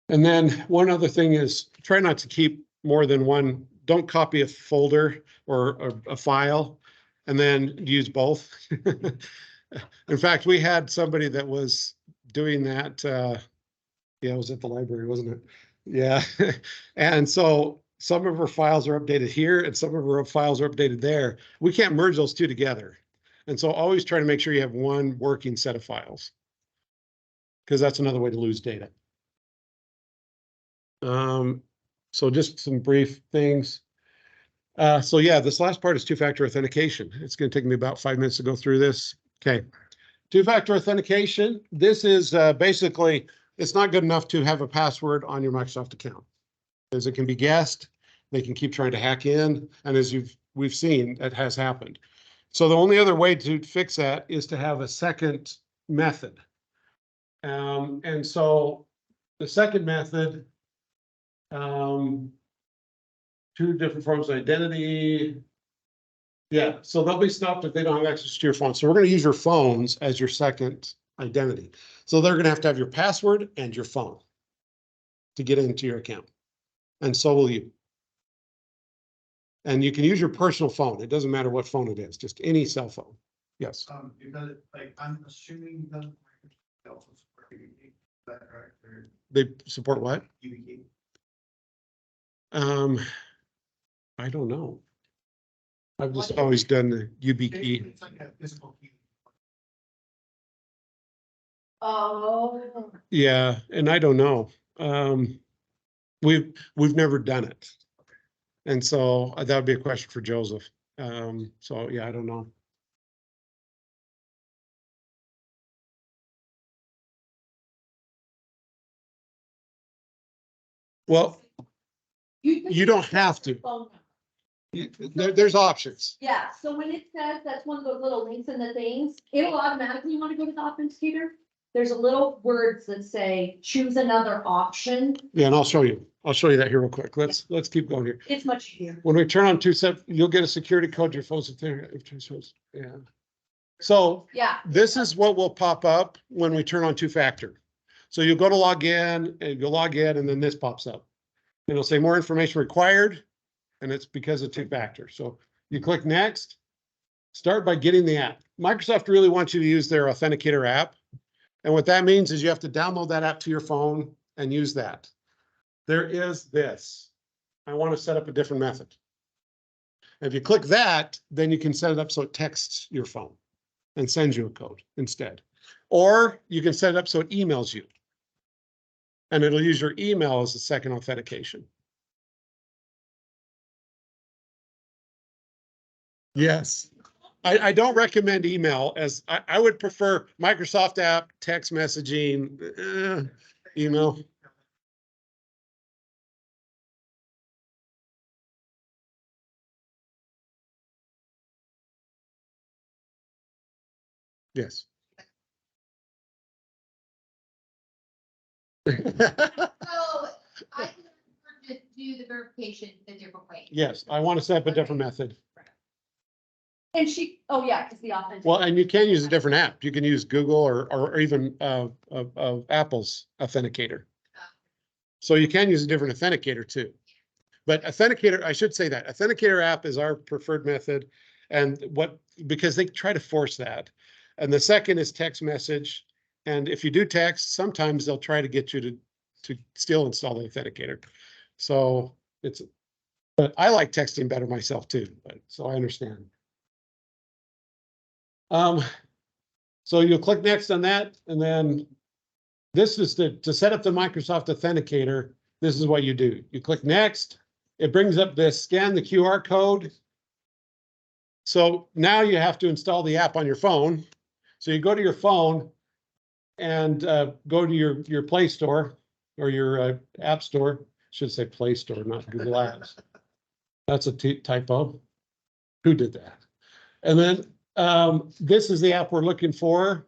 And then one other thing is try not to keep more than one. Don't copy a folder or a file and then use both. In fact, we had somebody that was doing that. Yeah, it was at the library, wasn't it? Yeah. And so some of our files are updated here and some of our files are updated there. We can't merge those two together. And so always try to make sure you have one working set of files, because that's another way to lose data. So just some brief things. So yeah, this last part is two-factor authentication. It's going to take me about 5 minutes to go through this. Okay. Two-factor authentication. This is basically, it's not good enough to have a password on your Microsoft account, because it can be guessed. They can keep trying to hack in. And as we've seen, it has happened. So the only other way to fix that is to have a second method. And so the second method, two different forms of identity. Yeah, so they'll be stopped if they don't have access to your phone. So we're going to use your phones as your second identity. So they're going to have your password and your phone to get into your account. And so will you. And you can use your personal phone. It doesn't matter what phone it is, just any cell phone. Yes. Because like, I'm assuming that Microsoft also support UBK, is that correct? Or They support what? UBK? I don't know. I've just always done the YubiKey. It's like a physical key. Oh. Yeah, and I don't know. We've never done it. And so that would be a question for Joseph. So yeah, I don't know. Well, you don't have to. There's options. Yeah, so when it says, that's one of those little links in the things, it'll automatically want to go to the authenticator. There's a little words that say, choose another option. Yeah, and I'll show you. I'll show you that here real quick. Let's keep going here. It's much easier. When we turn on you'll get a security code to your phone's yeah. So Yeah. this is what will pop up when we turn on two-factor. So you'll go to log in and you'll log in and then this pops up. It'll say more information required and it's because of two-factor. So you click next, start by getting the app. Microsoft really wants you to use their Authenticator app. And what that means is you have to download that app to your phone and use that. There is this. I want to set up a different method. If you click that, then you can set it up so it texts your phone and sends you a code instead. Or you can set it up so it emails you. And it'll use your email as the second authentication. Yes. I don't recommend email as I would prefer Microsoft app, text messaging, email. Yes. So I can just do the verification a different way. Yes, I want to set up a different method. And oh yeah, because the authentic. Well, and you can use a different app. You can use Google or even Apple's Authenticator. So you can use a different authenticator too. But Authenticator, I should say that Authenticator app is our preferred method. And because they try to force that. And the second is text message. And if you do text, sometimes they'll try to get you to still install the Authenticator. So but I like texting better myself too, so I understand. So you'll click next on that, and then this is to set up the Microsoft Authenticator. This is what you do. You click next. It brings up this scan the QR code. So now you have to install the app on your phone. So you go to your phone and go to your Play Store or your App Store. Should say Play Store, not Google Apps. That's a typo. Who did that? And then this is the app we're looking for,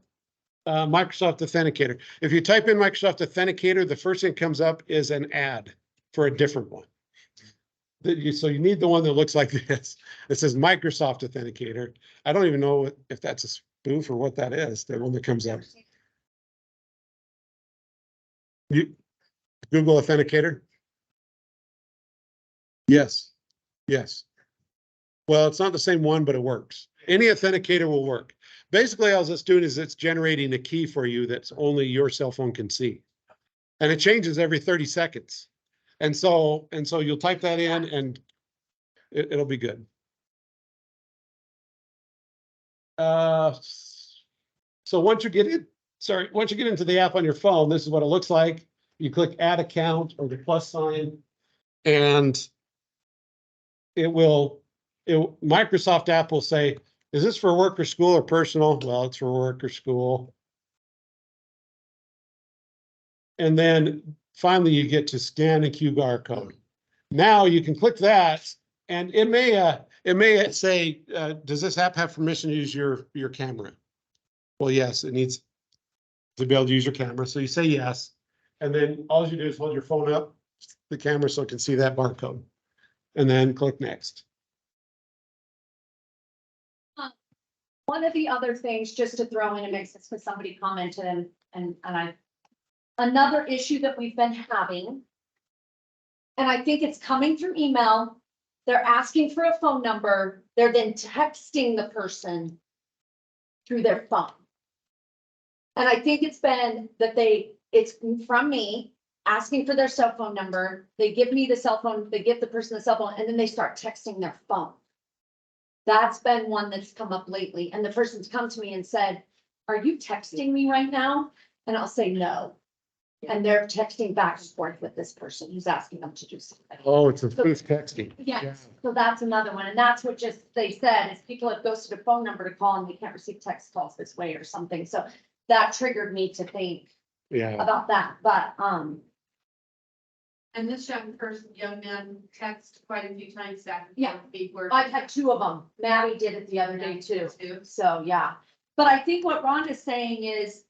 Microsoft Authenticator. If you type in Microsoft Authenticator, the first thing that comes up is an ad for a different one. So you need the one that looks like this. It says Microsoft Authenticator. I don't even know if that's a spoof or what that is, the one that comes up. Google Authenticator? Yes. Yes. Well, it's not the same one, but it works. Any authenticator will work. Basically, all it's doing is it's generating a key for you that's only your cell phone can see. And it changes every 30 seconds. And so you'll type that in and it'll be good. So once you get into the app on your phone, this is what it looks like. You click add account or the plus sign, and Microsoft app will say, is this for work or school or personal? Well, it's for work or school. And then finally you get to scan a QR code. Now you can click that and it may It may say, does this app have permission to use your camera? Well, yes, it needs to be able to use your camera. So you say yes. And then all you do is hold your phone up, the camera, so it can see that barcode. And then click next. One of the other things, just to throw in a mix, is because somebody commented and another issue that we've been having. And I think it's coming through email. They're asking for a phone number. They're then texting the person through their phone. And I think it's been that it's from me asking for their cell phone number. They give me the cell phone, they give the person the cell phone, and then they start texting their phone. That's been one that's come up lately, and the person's come to me and said, are you texting me right now? And I'll say no. And they're texting back and forth with this person who's asking them to do something. Oh, it's a spoof texting. Yes, so that's another one, and that's what just they said, is people have ghosted a phone number to call and they can't receive text calls this way or something, so that triggered me to think Yeah. about that, but, And this young man text quite a few times back. and Yeah. forth before- I've had two of them. Maddie did it the other day too. So, yeah. But I think what Rhonda's saying is,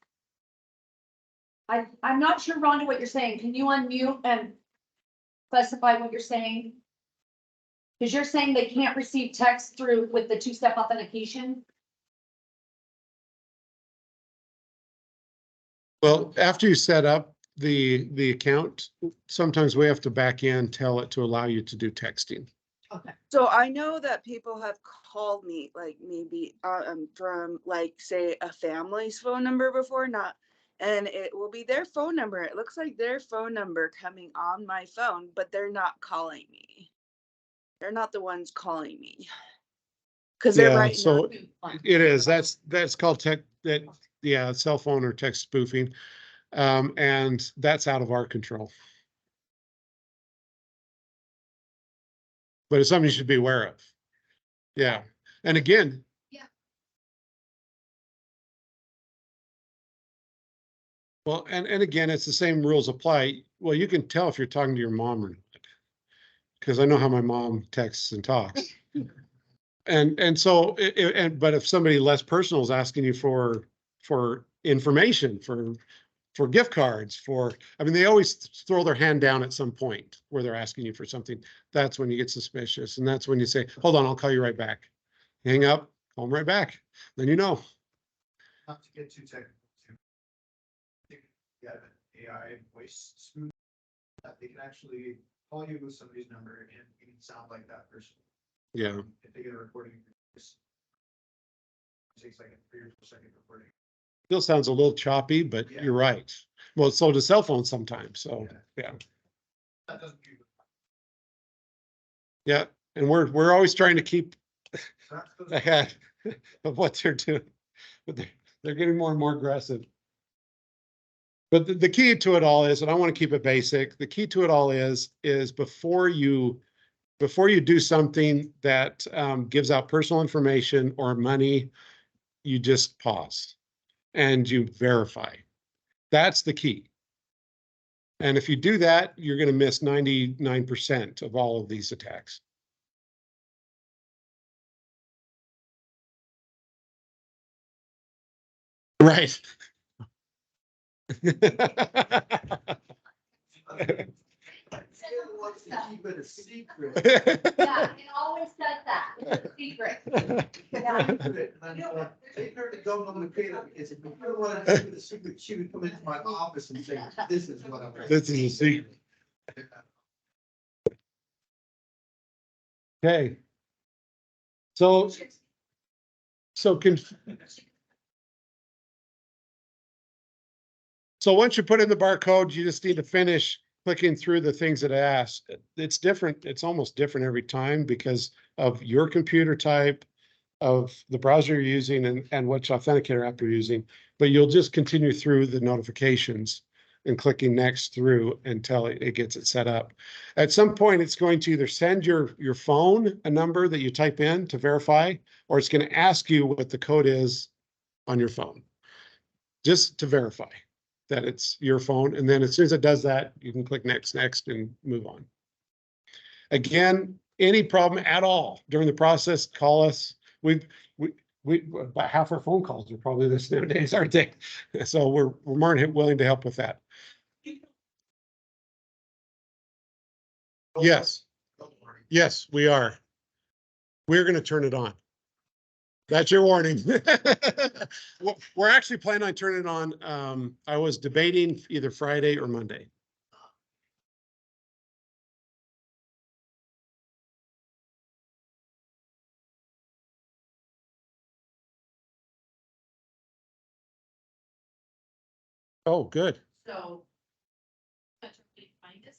I'm not sure, Rhonda, what you're saying. Can you unmute and specify what you're saying? Because you're saying they can't receive text through with the two-step authentication? Well, after you set up the account, sometimes we have to back in, tell it to allow you to do texting. Okay. So I know that people have called me, like maybe from like, say, a family's phone number before, and it will be their phone number. It looks like their phone number coming on my phone, but they're not calling me. They're not the ones calling me. Cause they're Yeah, writing so out- it is, that's called cell phone or text spoofing. And that's out of our control. But it's something you should be aware of. Yeah, and again. Yeah. Well, and again, it's the same rules apply. Well, you can tell if you're talking to your mom or not. Because I know how my mom texts and talks. And so, but if somebody less personal is asking you for information, for gift cards, I mean, they always throw their hand down at some point where they're asking you for something. That's when you get suspicious. And that's when you say, hold on, I'll call you right back. Hang up, call them right back. Then you know. Not to get too technical too. I think you have an AI voice smooth that they can actually call you with somebody's number and you can sound like that person. Yeah. If they get a recording, it takes like a 3 or 4 second recording. Still sounds a little choppy, but Yeah. you're right. Well, so does cell phones sometimes. So, yeah. That doesn't do. Yeah. And we're always trying to keep That doesn't- ahead of what they're doing. But they're getting more and more aggressive. But the key to it all is, and I want to keep it basic, the key to it all is before you do something that gives out personal information or money, you just pause and you verify. That's the key. And if you do that, you're going to miss 99% of all of these attacks. Right. Wants to keep it a secret. Yeah, it always does that. It's a secret. Yeah. Take her to go on the payment, because if you don't want to keep it a secret, she would come into my office and say, this is what I'm. This is a secret. Okay. So once you put in the barcode, you just need to finish clicking through the things that it asks. It's different. It's almost different every time because of your computer type, of the browser you're using and which authenticator app you're using. But you'll just continue through the notifications and clicking next through until it gets it set up. At some point, it's going to either send your phone a number that you type in to verify, or it's going to ask you what the code is on your phone, just to verify that it's your phone. And then as soon as it does that, you can click next, and move on. Again, any problem at all during the process, call us. We, about half our phone calls are probably this nowadays, aren't they? So we're more than willing to help with that. Yes, yes, we are. We're gonna turn it on. That's your warning. We're actually planning on turning it on. I was debating either Friday or Monday. Oh, good. So. Find us.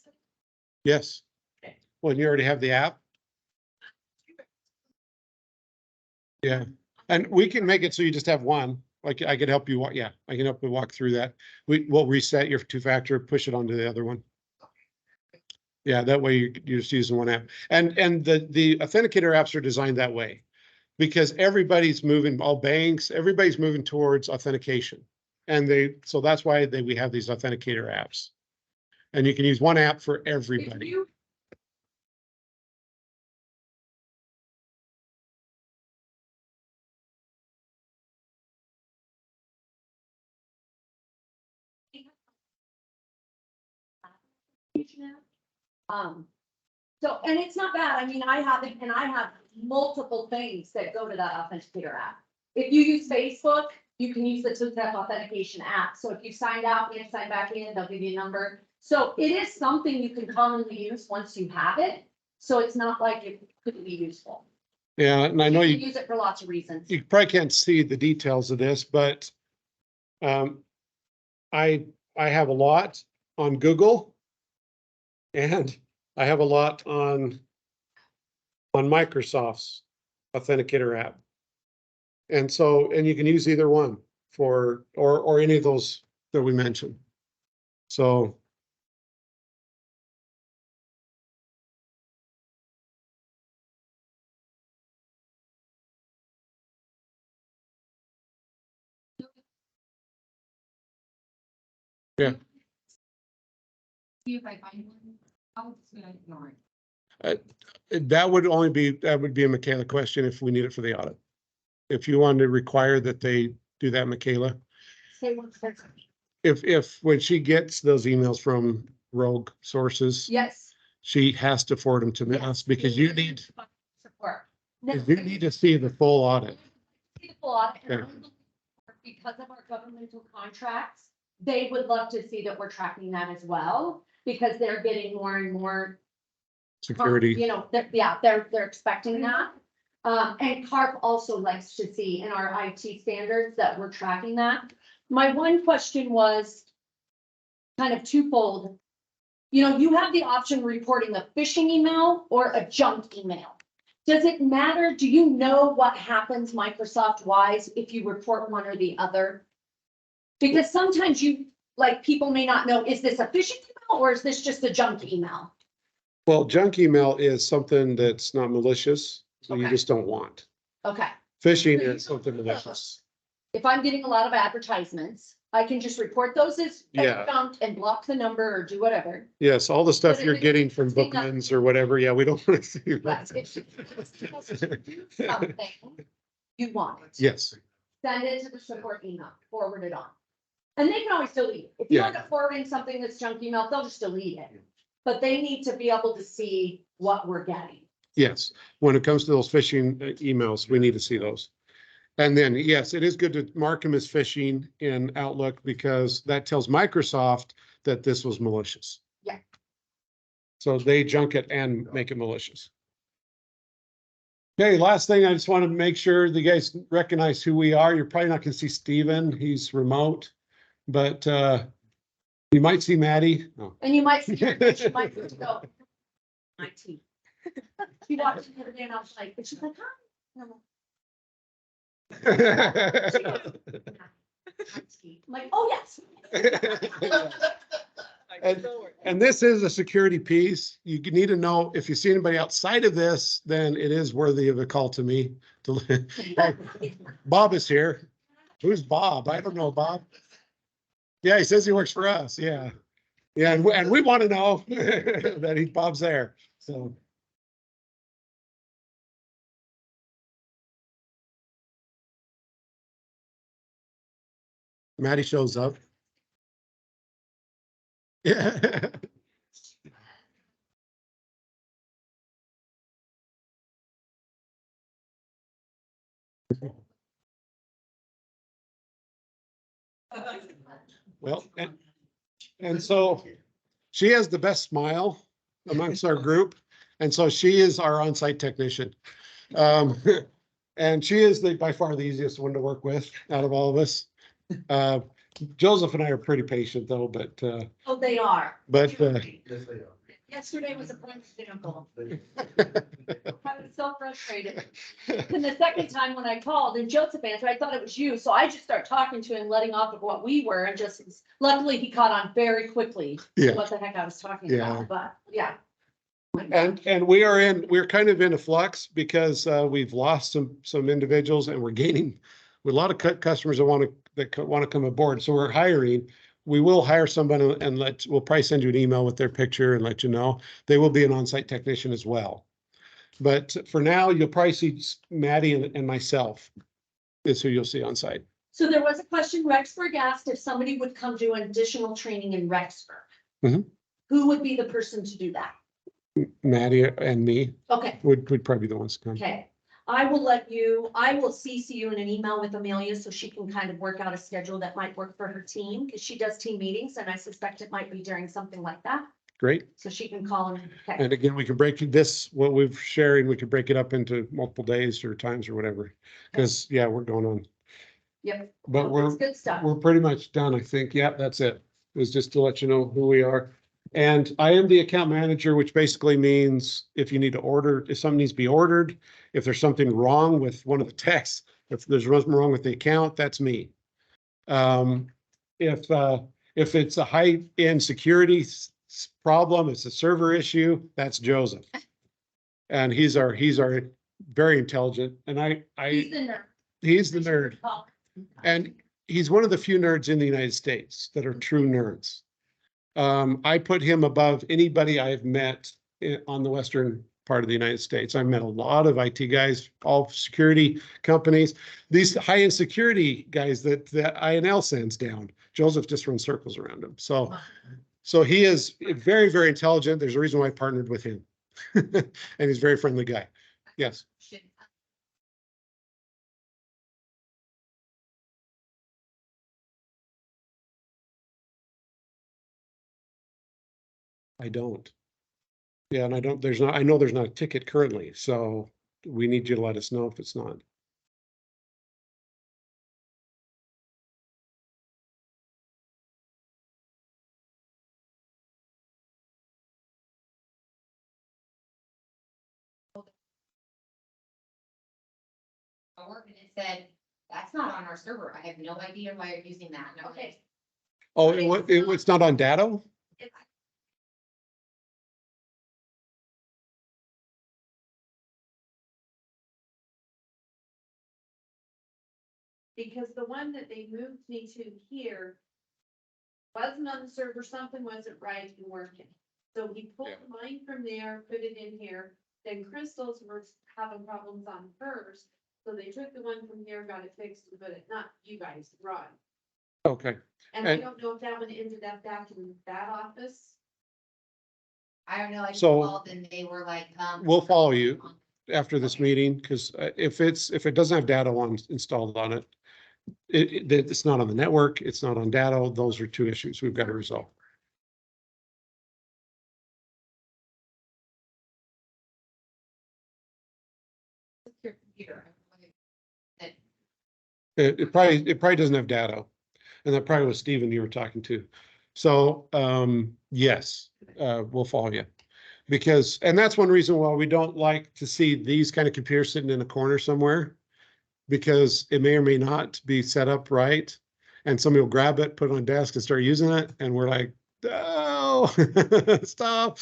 Yes. Okay. Well, you already have the app? Yeah, and we can make it so you just have one. Like I could help you walk, yeah, I can help you walk through that. We'll reset your two-factor, push it onto the other one. Yeah, that way you're just using one app. And the authenticator apps are designed that way. Because everybody's moving, all banks, everybody's moving towards authentication. And so that's why we have these authenticator apps. And you can use one app for everybody. So, and it's not bad. I mean, I have it and I have multiple things that go to that authenticator app. If you use Facebook, you can use the two-step authentication app. So if you signed out and sign back in, they'll give you a number. So it is something you can commonly use once you have it. So it's not like it couldn't be useful. Yeah, and I know You can use it for lots of reasons. you probably can't see the details of this, but I have a lot on Google and I have a lot on Microsoft's authenticator app. And so, and you can use either one for, or any of those that we mentioned. So. Yeah. See if I find one. I'll just ignore it. That would be a Michaela question if we need it for the audit. If you wanted to require that they do that, Michaela, Say one second. if when she gets those emails from rogue sources, Yes. she has to forward them to us because you need Support. to see the full audit. See the full audit. And Okay. I'm looking for- because of our governmental contracts, they would love to see that we're tracking that as well, because they're getting more and more. Security. You know, they're expecting that. And CARP also likes to see in our IT standards that we're tracking that. My one question was kind of twofold. You know, you have the option of reporting a phishing email or a junk email. Does it matter? Do you know what happens Microsoft wise if you report one or the other? Because sometimes people may not know, is this a phishing email or is this just a junk email? Well, junk email is something that's not malicious, so you Okay. just don't want. Okay. Phishing is something malicious. If I'm getting a lot of advertisements, I can just report those as Yeah. junk and block the number or do whatever. Yes, all the stuff But if you're it's getting from something that- Bookman's or whatever, yeah, we don't want to see But that. if it's something you want, Yes, send it to the support email, forward it on. And they can always delete it. If you Yeah. end up forwarding something that's junk email, they'll just delete it. But they need to be able to see what we're getting. yes. When it comes to those phishing emails, we need to see those. And then, yes, it is good to mark them as phishing in Outlook because that tells Microsoft that this was malicious. Yeah. So they junk it and make it malicious. Okay, last thing, I just want to make sure you guys recognize who we are. You're probably not going to see Steven, he's remote, but you might see Maddie. Oh. And you might, she might go, my team. She watched the other day and I was like, and she's like, hi. And I'm like, oh, yes. And this is a security piece. You need to know if you see anybody outside of this, then it is worthy of a call to me. Bob is here. Who's Bob? I don't know, Bob. Yeah, he says he works for us. Yeah. Yeah, and we want to know that Bob's there. So Maddie shows up. Yeah. Well, and so she has the best smile amongst our group. And so she is our on-site technician. And she is by far the easiest one to work with out of all of us. Joseph and I are pretty patient though, but Oh, they are. Yes, they are. Yesterday was a prime example. I was so frustrated. And the second time when I called and Joseph answered, I thought it was you. So I just started talking to him, letting off of what we were and just luckily he caught on very quickly Yeah. what the heck I was talking Yeah. about, but yeah. And we're kind of in a flux because we've lost some individuals and we're gaining with a lot of customers that want to come aboard. So we're hiring. We will hire somebody and we'll probably send you an email with their picture and let you know. They will be an on-site technician as well. But for now, you'll probably see Maddie and myself is who you'll see on site. So there was a question, Rexburg asked if somebody would come do additional training in Rexburg. Mhm. Who would be the person to do that? Maddie and me Okay, would probably be the ones to come. okay. I will CC you in an email with Amelia so she can kind of work out a schedule that might work for her team, because she does team meetings and I suspect it might be during something like that. Great. So she can call and, okay. And again, we can break this, what we've sharing, we could break it up into multiple days or times or whatever. Because yeah, we're going on. Yep. But It's good stuff. we're pretty much done, I think. Yeah, that's it. It was just to let you know who we are. And I am the account manager, which basically means if you need to order, if something needs to be ordered, if there's something wrong with one of the texts, if there's something wrong with the account, that's me. If it's a high-end security problem, it's a server issue, that's Joseph. And he's our very intelligent, and He's the nerd. he's the nerd. And he's one of the few nerds in the United States that are true nerds. I put him above anybody I've met on the western part of the United States. I've met a lot of IT guys, all security companies. These high-end security guys that INL sends down, Joseph just runs circles around him. So he is very, very intelligent. There's a reason why I partnered with him. And he's a very friendly guy. Yes. I don't. Yeah, and I know there's not a ticket currently, so we need you to let us know if it's not. And it said, that's not on our server. I have no idea why you're using that. And I was like, Oh, it's not on Datto? Because the one that they moved me to here wasn't on the server, something wasn't right and working. So he pulled mine from there, put it in here, then Crystal's was having problems on hers. So they took the one from here, got it fixed, but it, not you guys, Rod. Okay. And I And- don't know if that one ended up back in that office. I don't know, I just So- called and they were like, We'll follow you after this meeting, because if it doesn't have Datto installed on it, it's not on the network, it's not on Datto. Those are two issues we've got to resolve. your computer. It probably doesn't have Datto. And that probably was Steven you were talking to. So, yes, we'll follow you. Because, and that's one reason why we don't like to see these kind of computers sitting in a corner somewhere. Because it may or may not be set up right. And somebody will grab it, put it on a desk and start using it. And we're like, no, stop.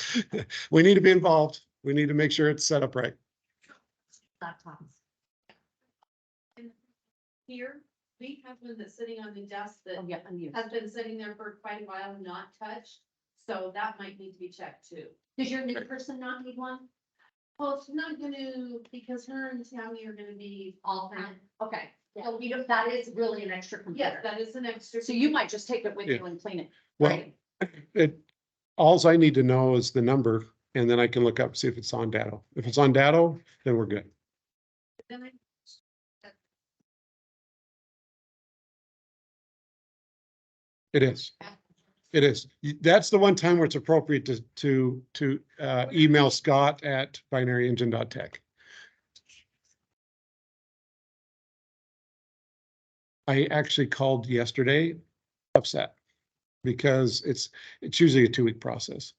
We need to be involved. We need to make sure it's set up right. Laptops. Here, we have one that's sitting on the desk that Oh, yeah, I'm used. has been sitting there for quite a while, not touched. So that might need to be checked too. Does your new person not need one? Well, it's not gonna, because her and Tammy are gonna be All fine. Okay, So we don't, that is really an extra Yes, computer. that is an extra. So you might just take it with you and clean it. Well, right? alls I need to know is the number, and then I can look up, see if it's on Datto. If it's on Datto, then we're good. Then I- It is. It is. That's the one time where it's appropriate to email Scott at binaryengine.tech. I actually called yesterday upset because it's usually a 2-week process.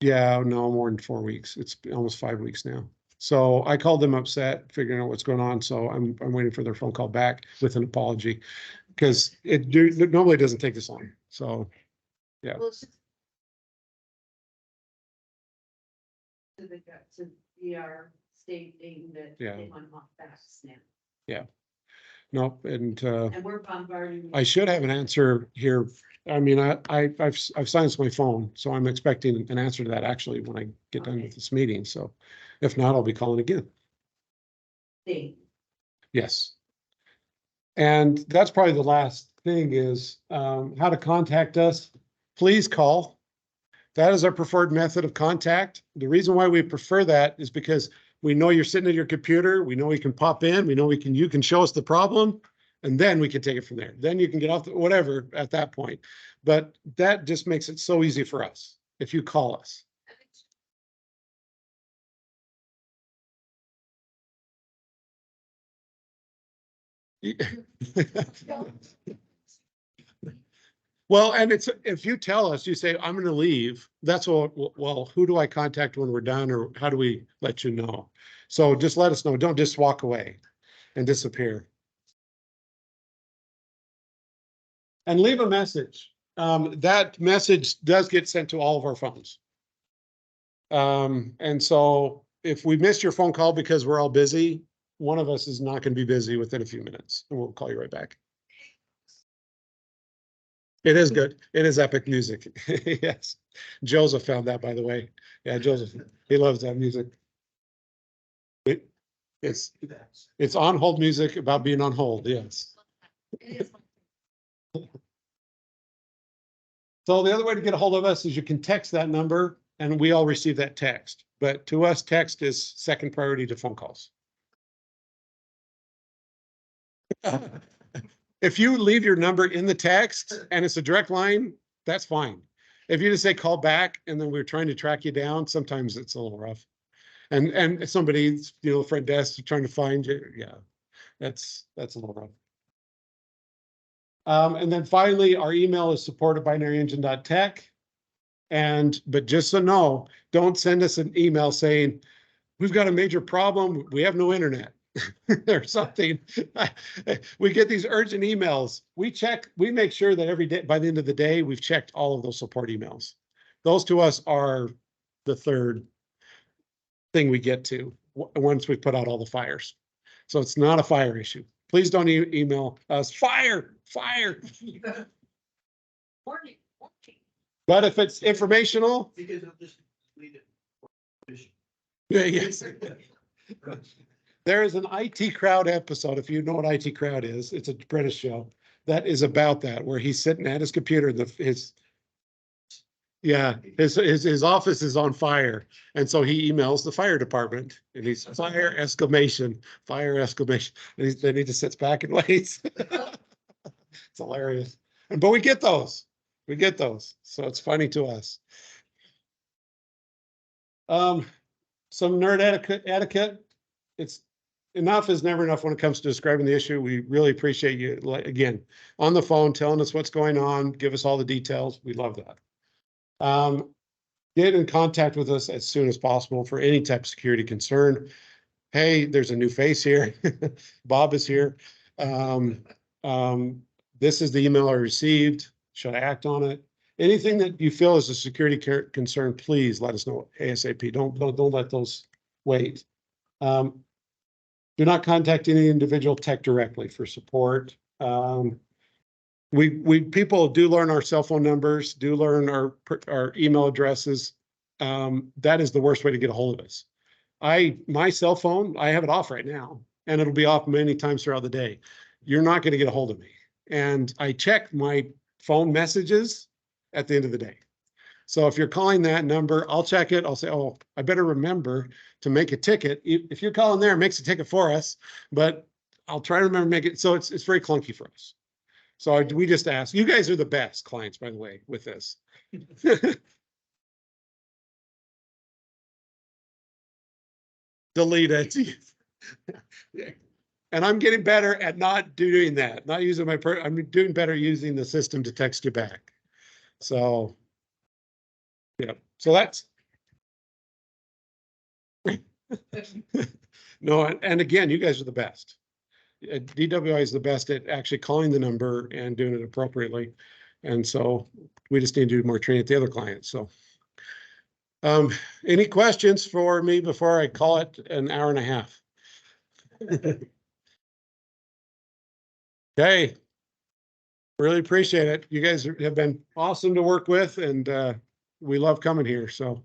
Yeah, no, more than 4 weeks. It's almost 5 weeks now. So I called them upset, figuring out what's going on. So I'm waiting for their phone call back with an apology because it normally doesn't take this long. So, yeah. Well, it's just- So they got to be our stating that Yeah. they want off fast now, No, and and we're bombarding. I should have an answer here. I mean, I've silenced my phone, so I'm expecting an answer to that actually when I get done with this meeting. So if not, I'll be calling again. Thing. Yes. And that's probably the last thing is how to contact us. Please call. That is our preferred method of contact. The reason why we prefer that is because we know you're sitting at your computer. We know we can pop in. We know you can show us the problem, and then we can take it from there. Then you can get off whatever at that point. But that just makes it so easy for us if you call us. Well, and it's, if you tell us, you say, I'm going to leave, that's what, well, who do I contact when we're done, or how do we let you know? So just let us know. Don't just walk away and disappear. And leave a message. That message does get sent to all of our phones. And so if we missed your phone call because we're all busy, one of us is not going to be busy within a few minutes, and we'll call you right back. It is good. It is epic music. Yes. Joseph found that, by the way. Yeah, Joseph, he loves that music. It's on hold music about being on hold. Yes. So the other way to get a hold of us is you can text that number and we all receive that text. But to us, text is second priority to phone calls. If you leave your number in the text and it's a direct line, that's fine. If you just say call back and then we're trying to track you down, sometimes it's a little rough. And somebody's, front desk trying to find you. Yeah, that's a little rough. And then finally, our email is support@binaryengine.tech. But just so know, don't send us an email saying, we've got a major problem. We have no internet. Or something. We get these urgent emails. We make sure that every day, by the end of the day, we've checked all of those support emails. Those to us are the third thing we get to once we put out all the fires. So it's not a fire issue. Please don't email us fire. Warning. But if it's informational, Because of this. Lead it. yeah, yes. There is an IT Crowd episode, if you know what IT Crowd is, it's a British show that is about that, where he's sitting at his computer, his office is on fire. And so he emails the fire department and he's fire exclamation. And then he just sits back and waits. It's hilarious. But we get those. So it's funny to us. Some nerd etiquette. It's enough is never enough when it comes to describing the issue. We really appreciate you, again, on the phone, telling us what's going on, give us all the details. We love that. Get in contact with us as soon as possible for any type of security concern. Hey, there's a new face here. Bob is here. This is the email I received. Should I act on it? Anything that you feel is a security concern, please let us know ASAP. Don't let those wait. Do not contact any individual tech directly for support. People do learn our cell phone numbers, do learn our email addresses. That is the worst way to get a hold of us. My cell phone, I have it off right now. and it'll be off many times throughout the day. You're not going to get a hold of me. And I check my phone messages at the end of the day. So if you're calling that number, I'll check it. I'll say, oh, I better remember to make a ticket. If you're calling there, it makes a ticket for us, but I'll try to remember to make it. So it's very clunky for us. So we just ask. You guys are the best clients, by the way, with this. Delete it. And I'm getting better at not doing that, not using my, I'm doing better using the system to text you back. So, yeah, so that's. No, and again, you guys are the best. DWI is the best at actually calling the number and doing it appropriately. And so we just need to do more training at the other clients. So any questions for me before I call it an hour and a half? Okay. Really appreciate it. You guys have been awesome to work with, and we love coming here. So.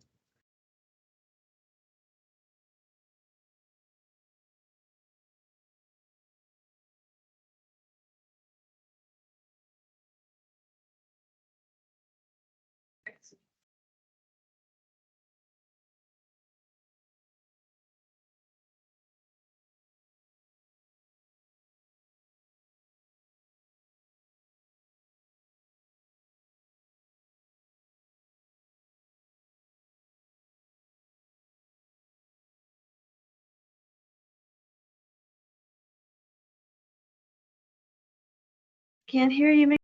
Can't hear you.